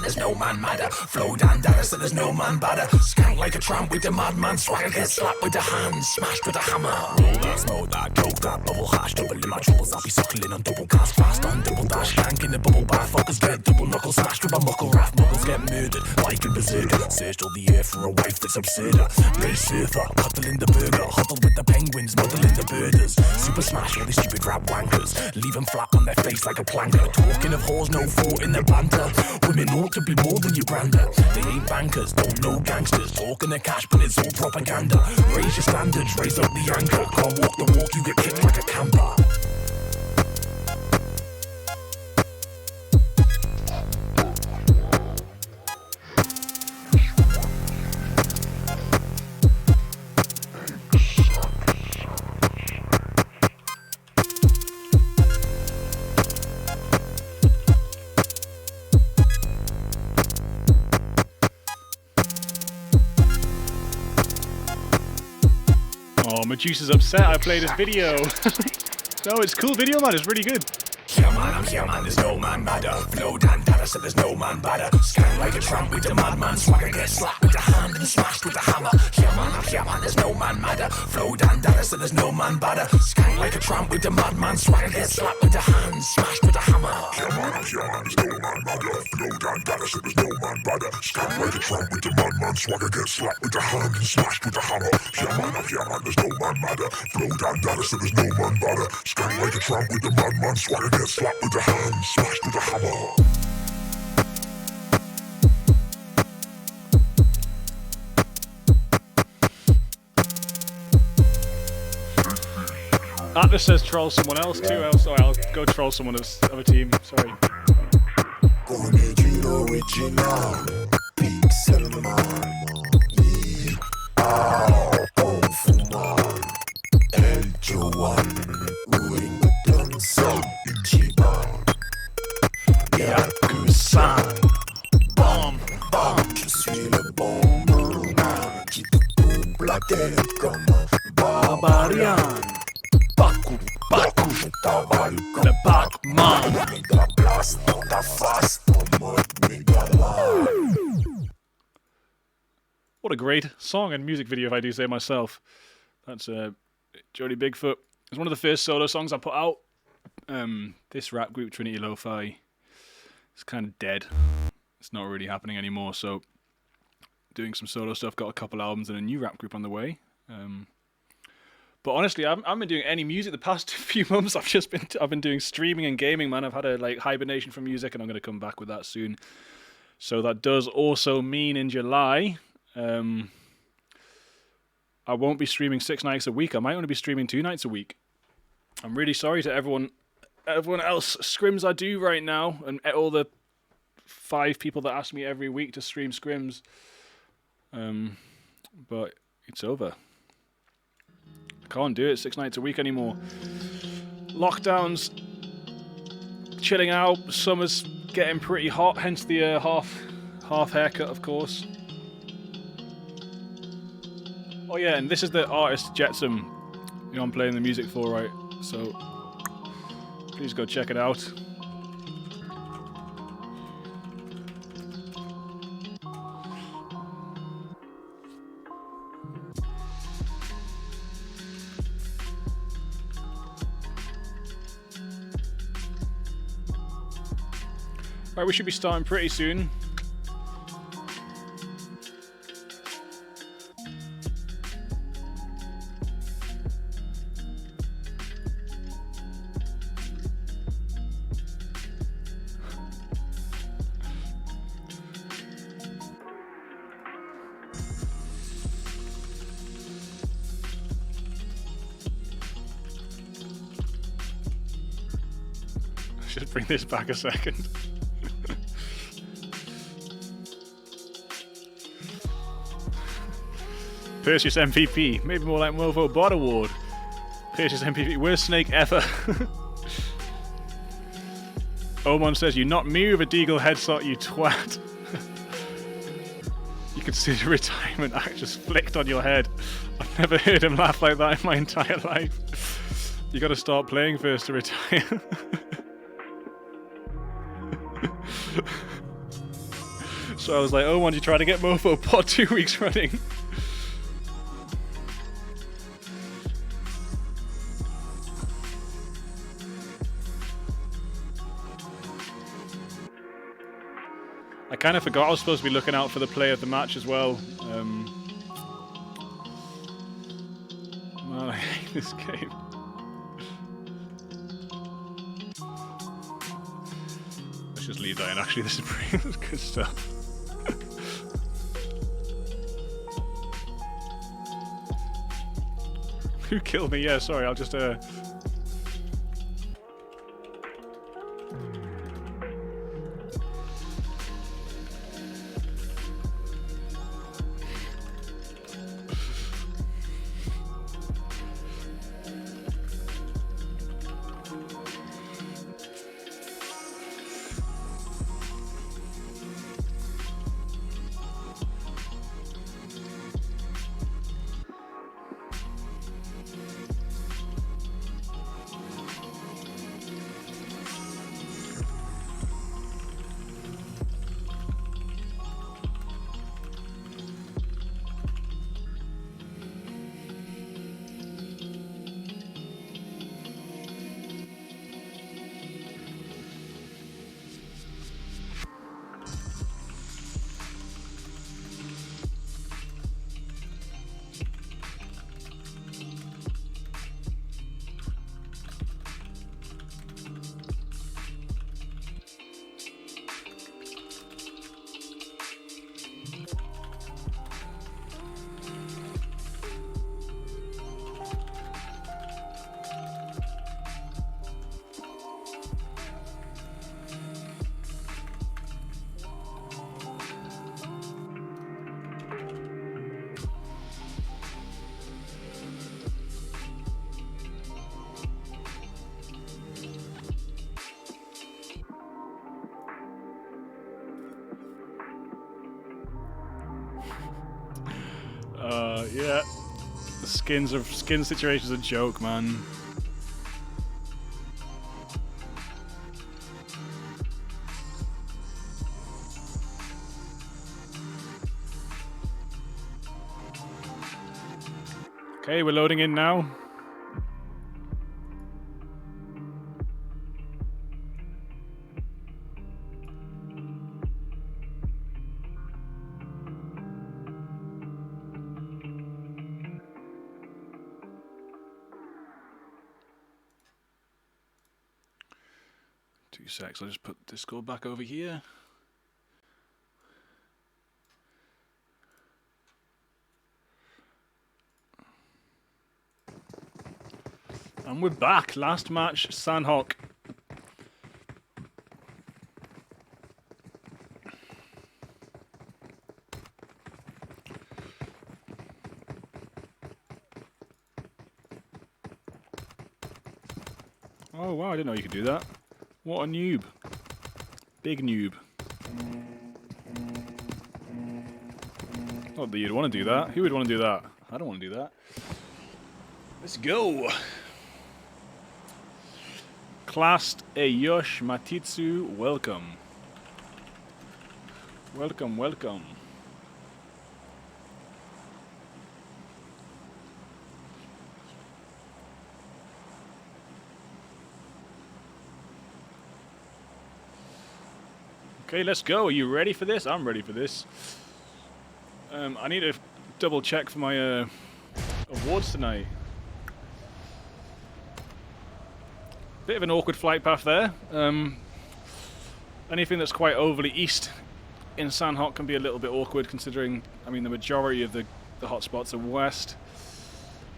there's no man madder. Flow down data, so there's no man badder. Scan like a tramp with the madman. Swagger get slapped with the hand, smashed with the hammer. Roll that, smoke that, coke that, bubble hash. Double in my troubles, I'll be suckling on double cast. Fast on double dash, gank in the bubble bath. Fuckers get double knuckle smashed with a muckle raft. Muggles get murdered, like a berserker. Searched all the earth for a wife that's absurder. Base surfer, cuddling the burger. Huddled with the penguins, muddling the birders. Super smash all these stupid rap wankers. Leave them flat on their face like a planker. Talking of whores, no thought in their banter. Women ought to be more than your brander. They ain't bankers, don't know gangsters. Talking of cash, but it's all propaganda. Raise your standards, raise up the anchor. Can't walk the walk, you get kicked like a camper. Oh, Medusa's upset I played his video. No, it's a cool video, man. It's really good. Yeah man, there's no man madder. Flow down data, so there's no man badder. Scan like a tramp with the madman. Swagger get slapped with the hand and smashed with the hammer. Yeah man, there's no man madder. Flow down data, so there's no man badder. Scan like a tramp with the madman. Swagger get slapped with the hand, smashed with the hammer. Yeah man, there's no man madder. Flow down data, so there's no man badder. Scan like a tramp with the madman. Swagger get slapped with the hand and smashed with the hammer. Yeah man, there's no man madder. Flow down data, so there's no man badder. Scan like a tramp with the madman. Swagger get slapped with the hand, smashed with the hammer. Atlas says troll someone else too. I'll go troll someone else, other team. Sorry. Original, pixel man. El Joan, ring the dancer, Ichiban. Yakusan, bam, bam, je suis le bon man qui te coupe la tête comme un barbarian. Baku, je t'avale comme Le Batman. méga blast dans ta face en mode mégala. What a great song and music video, if I do say myself. That's Jody Bigfoot. It's one of the first solo songs I put out. This rap group, Trinity Lo-Fi, it's kind of dead. It's not really happening anymore, so doing some solo stuff, got a couple albums and a new rap group on the way. But honestly, I haven't been doing any music the past few months. I've been doing streaming and gaming, man. I've had a hibernation from music, and I'm going to come back with that soon. So that does also mean in July, I won't be streaming 6 nights a week. I might only be streaming 2 nights a week. I'm really sorry to everyone else scrims I do right now, and all the 5 people that ask me every week to stream scrims. But it's over. I can't do it 6 nights a week anymore. Lockdowns, chilling out. Summer's getting pretty hot, hence the half haircut, of course. Oh yeah, and this is the artist Jetsam, I'm playing the music for, right? So please go check it out. Right, we should be starting pretty soon. Just bring this back a second. Perseus MVP. Maybe more like Mofo Bot Award. Perseus MVP. Worst snake ever. Omon says, you knocked me with a deagle headshot, you twat. You consider retirement act just flicked on your head. I've never heard him laugh like that in my entire life. You gotta start playing first to retire. So I was like, Omon, you try to get Mofo Pod 2 weeks running. I kind of forgot I was supposed to be looking out for the play of the match as well. Man, I hate this game. Let's just leave that in. Actually, this is pretty good stuff. Who killed me? Yeah, sorry, I'll just yeah. The skin situation's a joke, man. Okay, we're loading in now. Two secs, I'll just put Discord back over here. And we're back. Last match, Sandhawk. Oh wow, I didn't know you could do that. What a noob. Big noob. Not that you'd want to do that. Who would want to do that? I don't want to do that. Let's go. Classed Yosh Matitsu, welcome. Welcome, welcome. Okay, let's go. Are you ready for this? I'm ready for this. I need to double check for my awards tonight. Bit of an awkward flight path there. Anything that's quite overly east in Sandhawk can be a little bit awkward, considering, I mean, the majority of the hotspots are west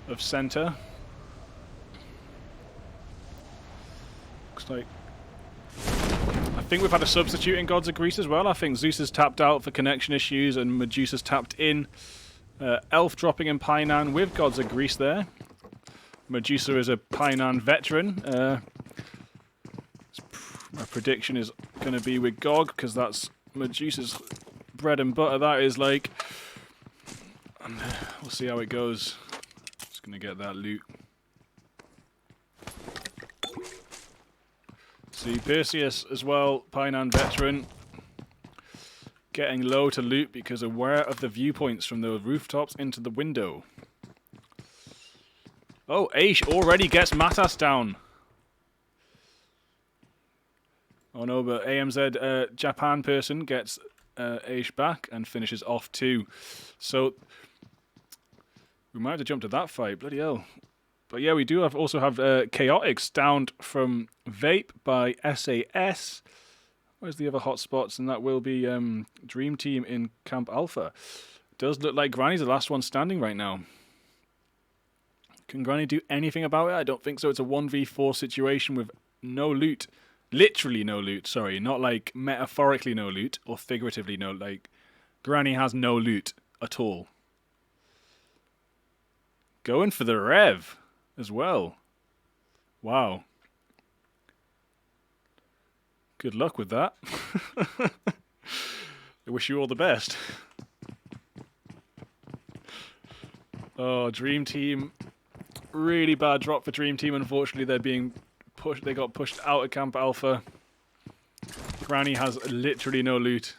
of center. Looks like think we've had a substitute in Gods of Greece as well. I think Zeus has tapped out for connection issues and Medusa's tapped in. Elf dropping in Painan with Gods of Greece there. Medusa is a Painan veteran. My prediction is going to be with Gog, because that's Medusa's bread and butter. That is like... And we'll see how it goes. Just going to get that loot. See, Perseus as well, Painan veteran. Getting low to loot because aware of the viewpoints from the rooftops into the window. Oh, Aish already gets Matas down. Oh no, but AMZ Japan person gets Aish back and finishes off too. So we might have to jump to that fight. Bloody hell. But yeah, we do also have Chaotix downed from Vape by SAS. Where's the other hotspots? And that will be Dream Team in Camp Alpha. Does look like Granny's the last one standing right now. Can Granny do anything about it? I don't think so. It's a 1v4 situation with no loot. Literally no loot, sorry. Not like metaphorically no loot or figuratively no. Like, Granny has no loot at all. Going for the Rev as well. Wow. Good luck with that. I wish you all the best. Oh, Dream Team. Really bad drop for Dream Team. Unfortunately, they're being pushed. They got pushed out of Camp Alpha. Granny has literally no loot.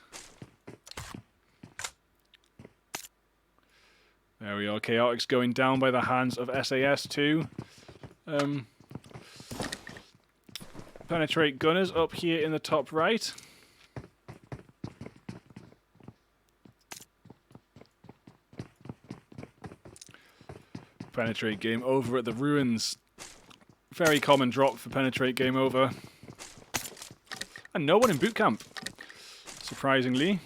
There we are. Chaotix going down by the hands of SAS too. Penetrate Gunners up here in the top right. Penetrate game over at the ruins. Very common drop for penetrate game over. And no one in boot camp, surprisingly.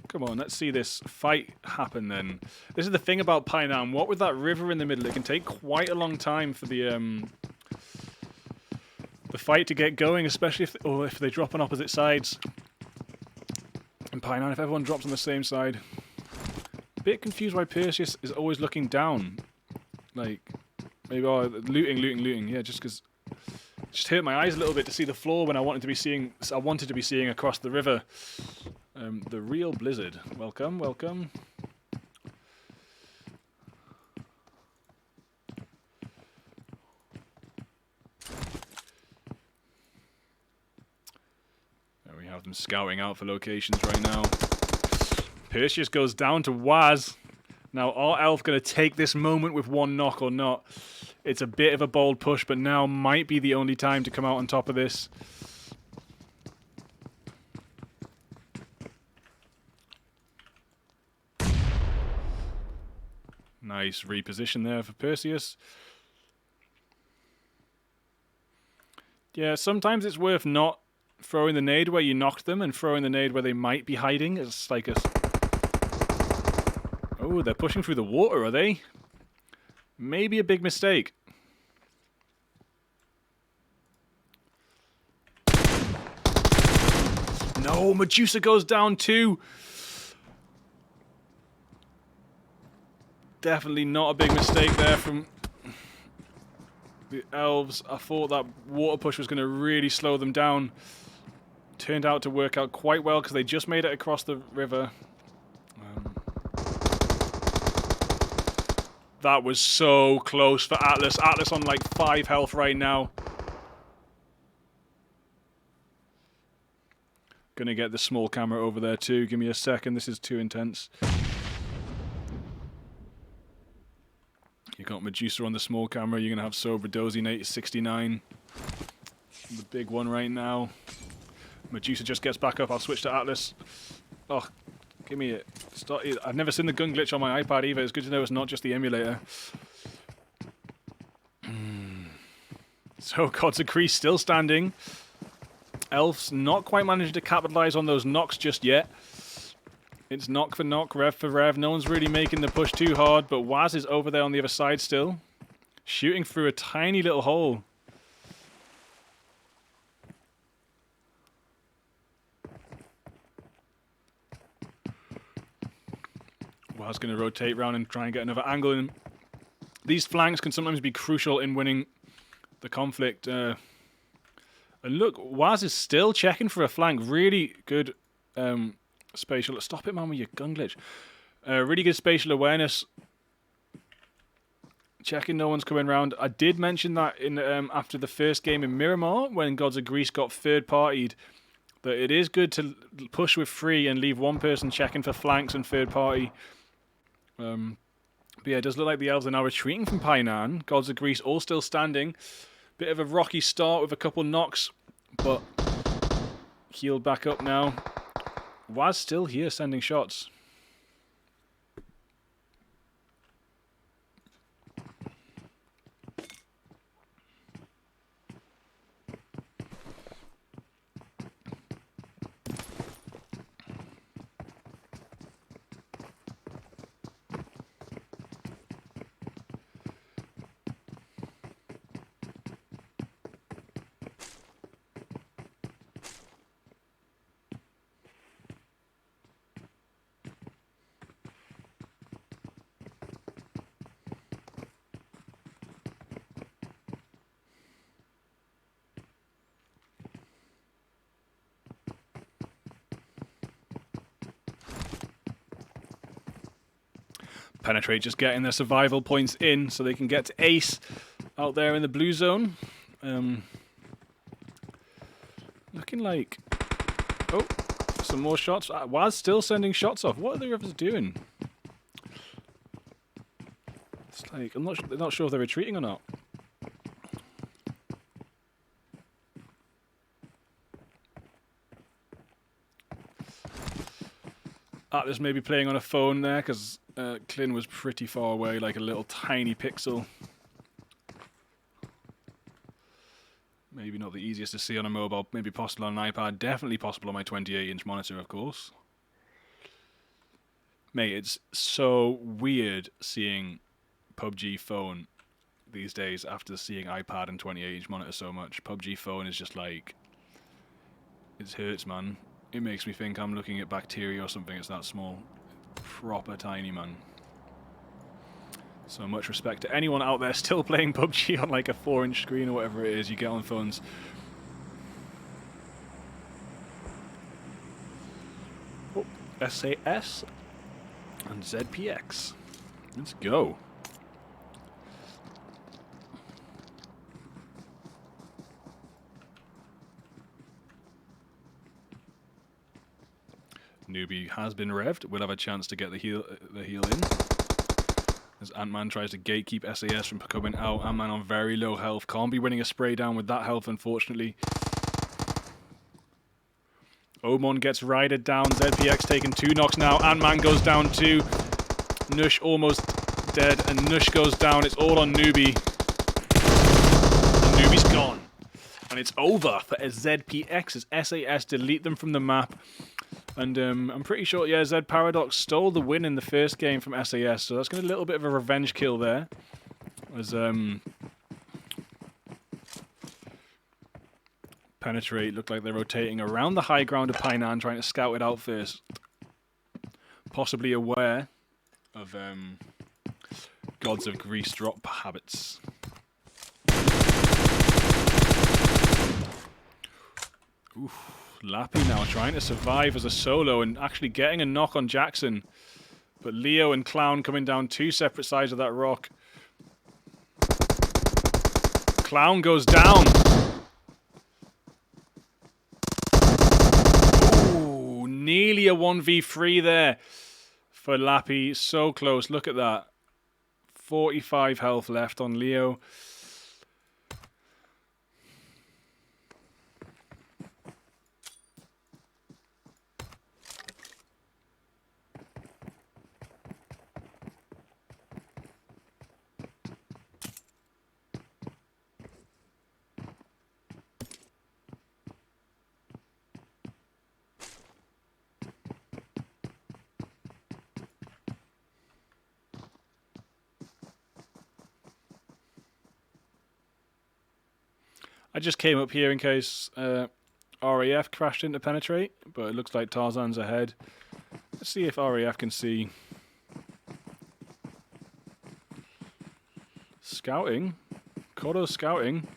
Come on, let's see this fight happen then. This is the thing about Painan. What with that river in the middle, it can take quite a long time for the fight to get going, especially if they drop on opposite sides. And Painan, if everyone drops on the same side. Bit confused why Perseus is always looking down. Like, maybe looting. Yeah, just because just hurt my eyes a little bit to see the floor when I wanted to be seeing across the river. The real blizzard. Welcome, welcome. There we have them scouting out for locations right now. Perseus goes down to Waz. Now, are Elf going to take this moment with one knock or not? It's a bit of a bold push, but now might be the only time to come out on top of this. Nice reposition there for Perseus. Yeah, sometimes it's worth not throwing the nade where you knocked them and throwing the nade where they might be hiding. It's like a... Oh, they're pushing through the water, are they? Maybe a big mistake. No, Medusa goes down too. Definitely not a big mistake there from the elves. I thought that water push was going to really slow them down. Turned out to work out quite well because they just made it across the river. That was so close for Atlas. Atlas on like 5 health right now. Gonna get the small camera over there too. Give me a second. This is too intense. You got Medusa on the small camera. You're gonna have Sober Dozy Nate 69. The big one right now. Medusa just gets back up. I'll switch to Atlas. Oh. Give me it. I've never seen the gun glitch on my iPad either. It's good to know it's not just the emulator. So, Gods of Greece still standing. Elf's not quite managed to capitalize on those knocks just yet. It's knock for knock, rev for rev. No one's really making the push too hard, but Waz is over there on the other side still. Shooting through a tiny little hole. Was going to rotate round and try and get another angle in. These flanks can sometimes be crucial in winning the conflict. And look, Waz is still checking for a flank. Really good spatial... Stop it, man, with your gun glitch. Really good spatial awareness. Checking no one's coming round. I did mention that in after the first game in Miramar, when Gods of Greece got third-partied, that it is good to push with 3 and leave one person checking for flanks and third-party. But yeah, it does look like the elves are now retreating from Painan. Gods of Greece all still standing. Bit of a rocky start with a couple knocks, but healed back up now. Was still here sending shots. Penetrate just getting their survival points in so they can get to ace out there in the blue zone. Looking like... Oh, some more shots. Waz still sending shots off. What are the others doing? It's like, I'm not sure if they're retreating or not. Atlas maybe playing on a phone there because Clin was pretty far away, like a little tiny pixel. Maybe not the easiest to see on a mobile, maybe possible on an iPad, definitely possible on my 28-inch monitor, of course. Mate, it's so weird seeing PUBG phone these days after seeing iPad and 28-inch monitor so much. PUBG phone is just like... It hurts, man. It makes me think I'm looking at bacteria or something. It's that small. Proper tiny, man. So much respect to anyone out there still playing PUBG on like a 4-inch screen or whatever it is you get on phones. Oh, SAS and ZPX. Let's go. Newbie has been revved. We'll have a chance to get the heal in. As Ant-Man tries to gatekeep SAS from coming out. Ant-Man on very low health. Can't be winning a spray down with that health, unfortunately. Omon gets rided down. ZPX taking 2 knocks now. Ant-Man goes down too. Nush almost dead. And Nush goes down. It's all on Newbie. And Newbie's gone. And it's over for ZPX as SAS delete them from the map. And I'm pretty sure, yeah, Z Paradox stole the win in the first game from SAS, so that's going to be a little bit of a revenge kill there. As Penetrate look like they're rotating around the high ground of Painan, trying to scout it out first. Possibly aware of Gods of Greece drop habits. Oof. Lappy now trying to survive as a solo and actually getting a knock on Jackson. But Leo and Clown coming down 2 separate sides of that rock. Clown goes down. Ooh, nearly a 1v3 there for Lappy. So close. Look at that. 45 health left on Leo. I just came up here in case RAF crashed into Penetrate, but it looks like Tarzan's ahead. Let's see if RAF can see Scouting. Kodo's scouting.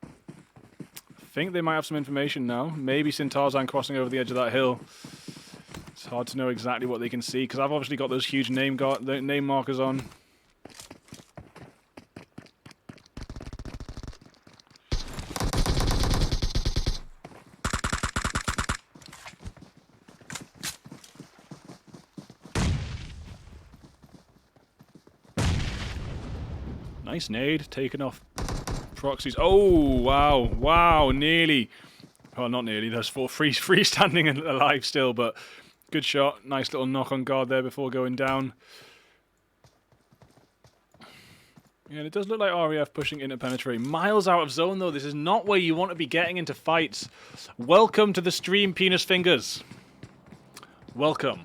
I think they might have some information now. Maybe Tarzan crossing over the edge of that hill. It's hard to know exactly what they can see, because I've obviously got those huge name markers on. Nice nade, taken off proxies. Oh, wow, wow, nearly. Well, not nearly, there's four freestanding and alive still, but good shot. Nice little knock on guard there before going down. Yeah, it does look like REF pushing in to penetrate. Miles out of zone, though. This is not where you want to be getting into fights. Welcome to the stream, Penis Fingers. Welcome.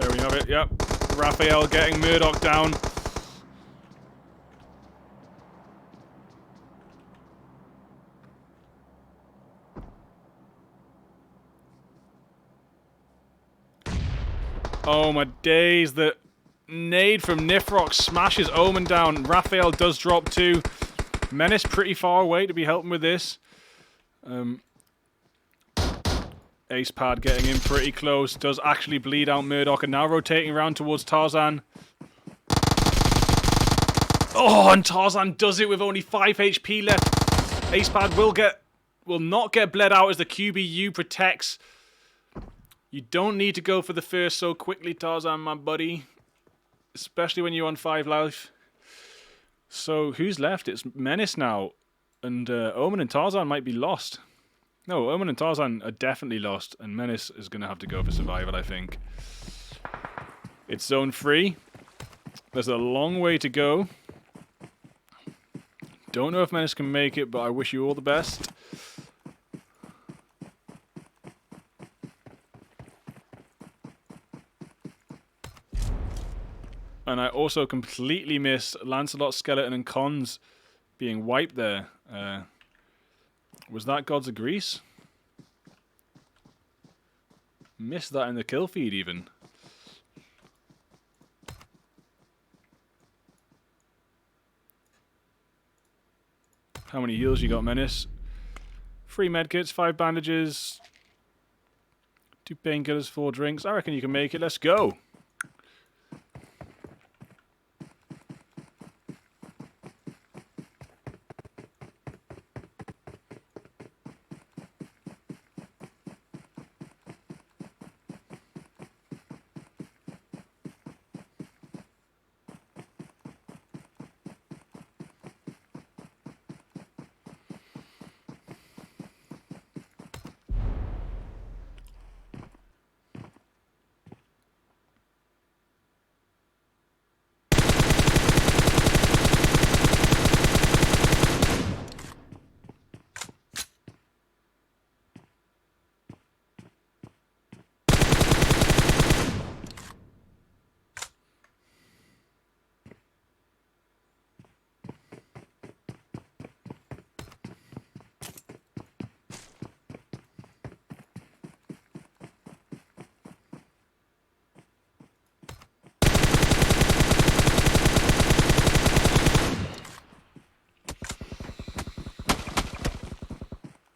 There we have it, yep. Raphael getting Murdoch down. Oh my days, the nade from Nifrock smashes Omen down. Raphael does drop too. Menace pretty far away to be helping with this. Ace Pad getting in pretty close. Does actually bleed out Murdoch, and now rotating around towards Tarzan. Oh, and Tarzan does it with only 5 HP left. Ace Pad will not get bled out as the QBU protects. You don't need to go for the first so quickly, Tarzan, my buddy. Especially when you're on 5 life. So, who's left? It's Menace now. And Omen and Tarzan might be lost. No, Omen and Tarzan are definitely lost. And Menace is going to have to go for survival, I think. It's zone 3. There's a long way to go. Don't know if Menace can make it, but I wish you all the best. And I also completely missed Lancelot, Skeleton, and Cons being wiped there. Was that Gods of Greece? Missed that in the kill feed even. How many heals you got, Menace? 3 medkits, 5 bandages, 2 painkillers, 4 drinks. I reckon you can make it. Let's go.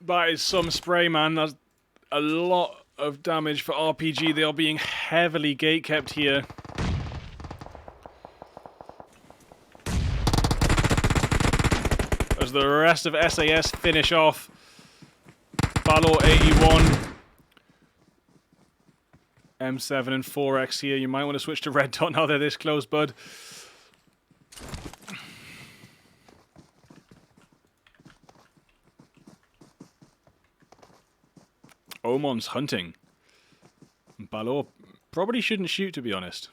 That is some spray, man. That's a lot of damage for RPG. They are being heavily gatekept here. As the rest of SAS finish off. Balor 81. M7 and 4X here. You might want to switch to Red Dot now they're this close, bud. Omon's hunting. Balor probably shouldn't shoot, to be honest.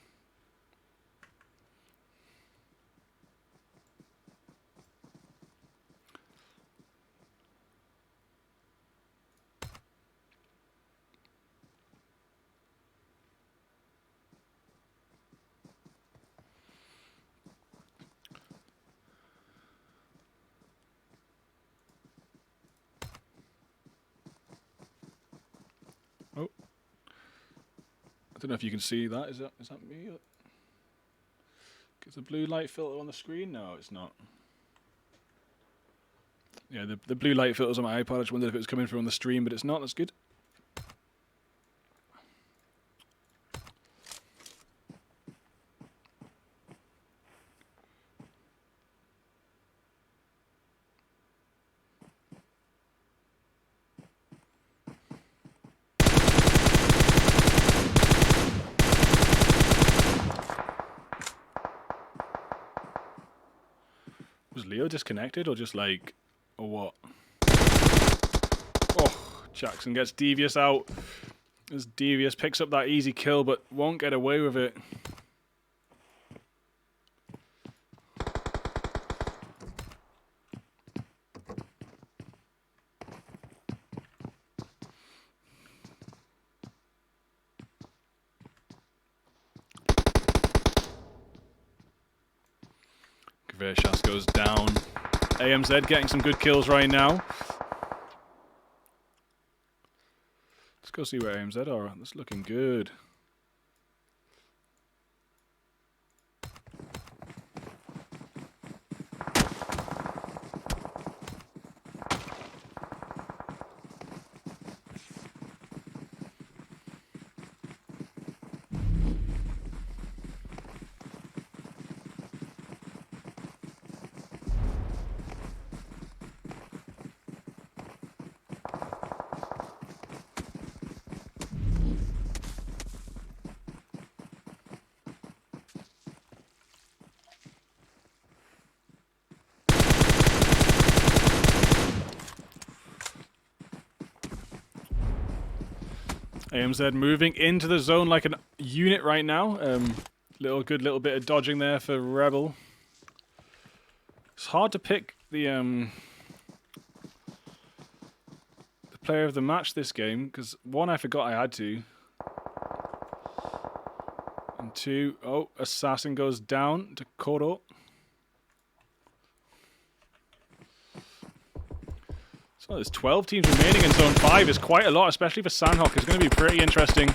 don't know if you can see that. Is that me? Is the blue light filter on the screen? No, it's not. Yeah, the blue light filter's on my iPad. I just wondered if it was coming through on the stream, but it's not. That's good. Was Leo disconnected or just like, or what? Oh, Jackson gets Devious out. As Devious picks up that easy kill but won't get away with it. Kvershas goes down. AMZ getting some good kills right now. Let's go see where AMZ are. That's looking good. AMZ moving into the zone like a unit right now. Little bit of dodging there for Rebel. It's hard to pick the player of the match this game because one, I forgot I had to, and two, oh, Assassin goes down to Koro. So there's 12 teams remaining in Zone 5. It's quite a lot, especially for Sandhawk. It's going to be pretty interesting.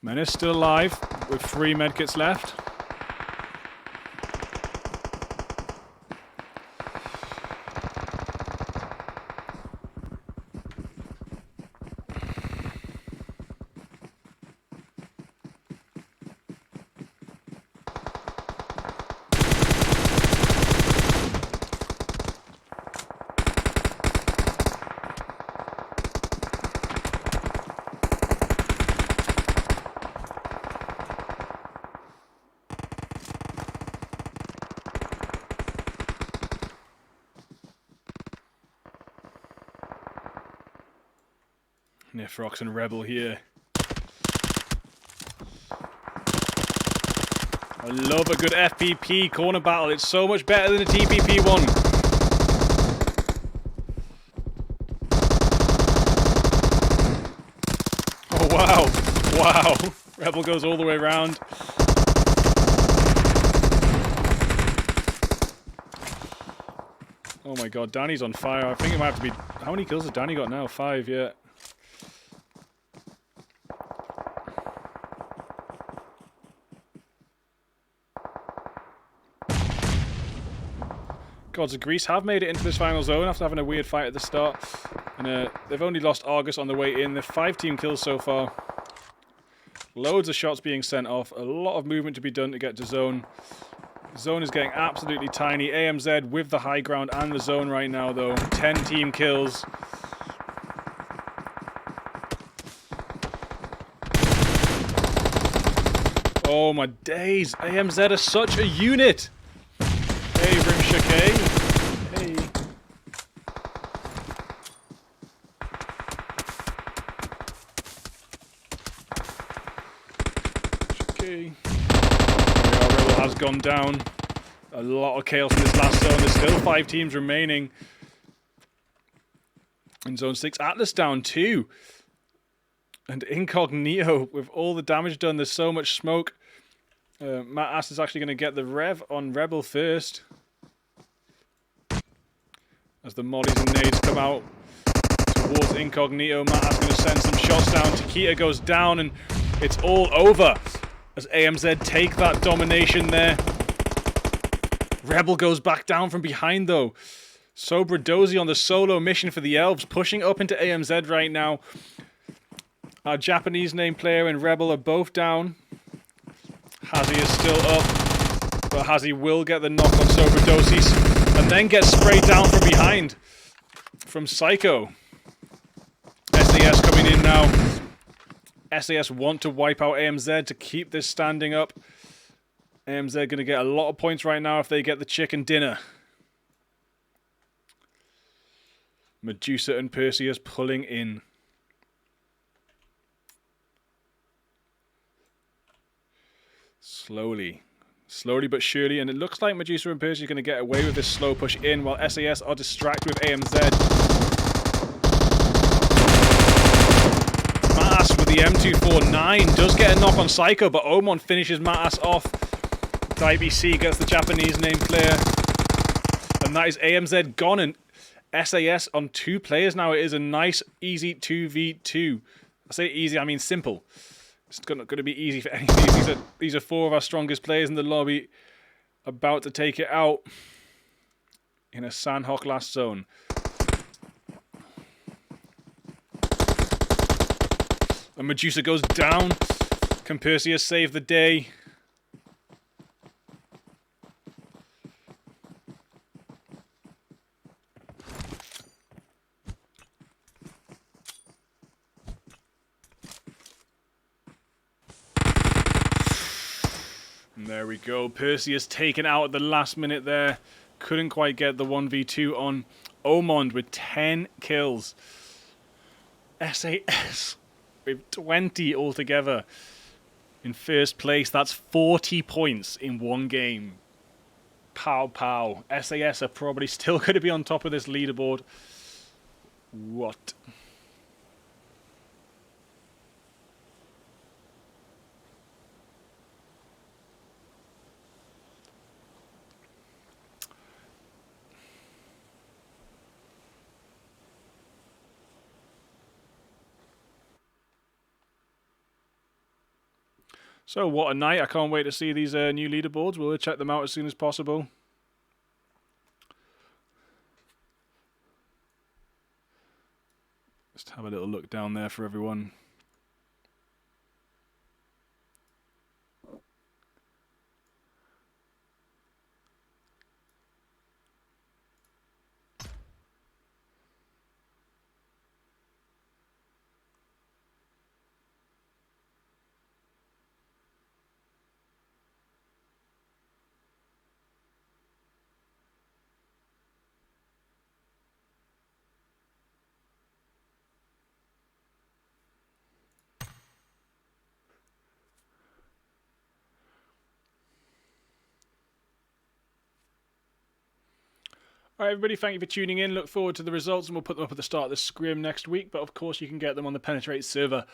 Menace still alive with 3 medkits left. Nifrox and Rebel here. I love a good FPP corner battle. It's so much better than a TPP one. Oh, wow. Wow. Rebel goes all the way around. Oh my god, Danny's on fire. I think it might have to be... How many kills has Danny got now? 5, yeah. Gods of Greece have made it into this final zone after having a weird fight at the start. And they've only lost Argus on the way in. They've 5 team kills so far. Loads of shots being sent off. A lot of movement to be done to get to zone. Zone is getting absolutely tiny. AMZ with the high ground and the zone right now, though. 10 team kills. Oh my days. AMZ are such a unit. Hey, Rimshake. Hey. Okay. Rebel has gone down. A lot of chaos in this last zone. There's still 5 teams remaining. In Zone 6, Atlas down 2. And Incognito, with all the damage done, there's so much smoke. Matt Ass is actually going to get the rev on Rebel first. As the mollies and nades come out towards Incognito, Matt Ass going to send some shots down. Takita goes down and it's all over as AMZ take that domination there. Rebel goes back down from behind though. Sobradozy on the solo mission for the Elves, pushing up into AMZ right now. Our Japanese name player and Rebel are both down. Hazy is still up, but Hazy will get the knock on Sobradozy and then get sprayed down from behind from Psycho. SAS coming in now. SAS want to wipe out AMZ to keep this standing up. AMZ going to get a lot of points right now if they get the chicken dinner. Medusa and Perseus pulling in. Slowly but surely, and it looks like Medusa and Perseus are going to get away with this slow push in while SAS are distracted with AMZ. Matas with the M249 does get a knock on Psycho, but Omon finishes Matas off. DBC gets the Japanese name player, and that is AMZ gone, and SAS on 2 players now. It is a nice, easy 2v2. I say easy, I mean simple. It's not going to be easy for any of these. These are 4 of our strongest players in the lobby, about to take it out in a Sandhawk last zone. And Medusa goes down. Can Perseus save the day? And there we go. Perseus taken out at the last minute there. Couldn't quite get the 1v2 on Omond with 10 kills. SAS with 20 altogether in first place. That's 40 points in one game. Pow pow. SAS are probably still going to be on top of this leaderboard. What? So what a night. I can't wait to see these new leaderboards. We'll check them out as soon as possible. Just have a little look down there for everyone. Alright everybody, thank you for tuning in. Look forward to the results and we'll put them up at the start of the scrim next week. But of course you can get them on the Penetrate server.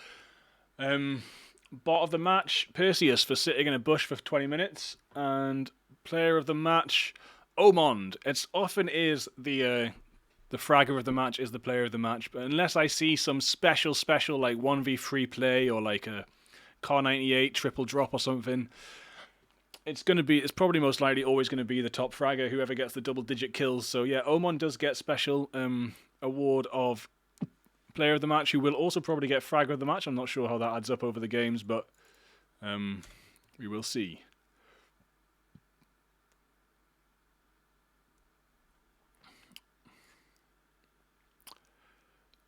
Bot of the match, Perseus for sitting in a bush for 20 minutes. And player of the match, Omond. It often is the fragger of the match is the player of the match. But unless I see some special like 1v3 play or like a Car 98 triple drop or something, it's probably most likely always going to be the top fragger, whoever gets the double-digit kills. So yeah, Omon does get special award of player of the match, who will also probably get fragger of the match. I'm not sure how that adds up over the games, but we will see.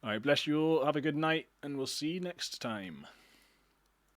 Alright, bless you all, have a good night, and we'll see you next time.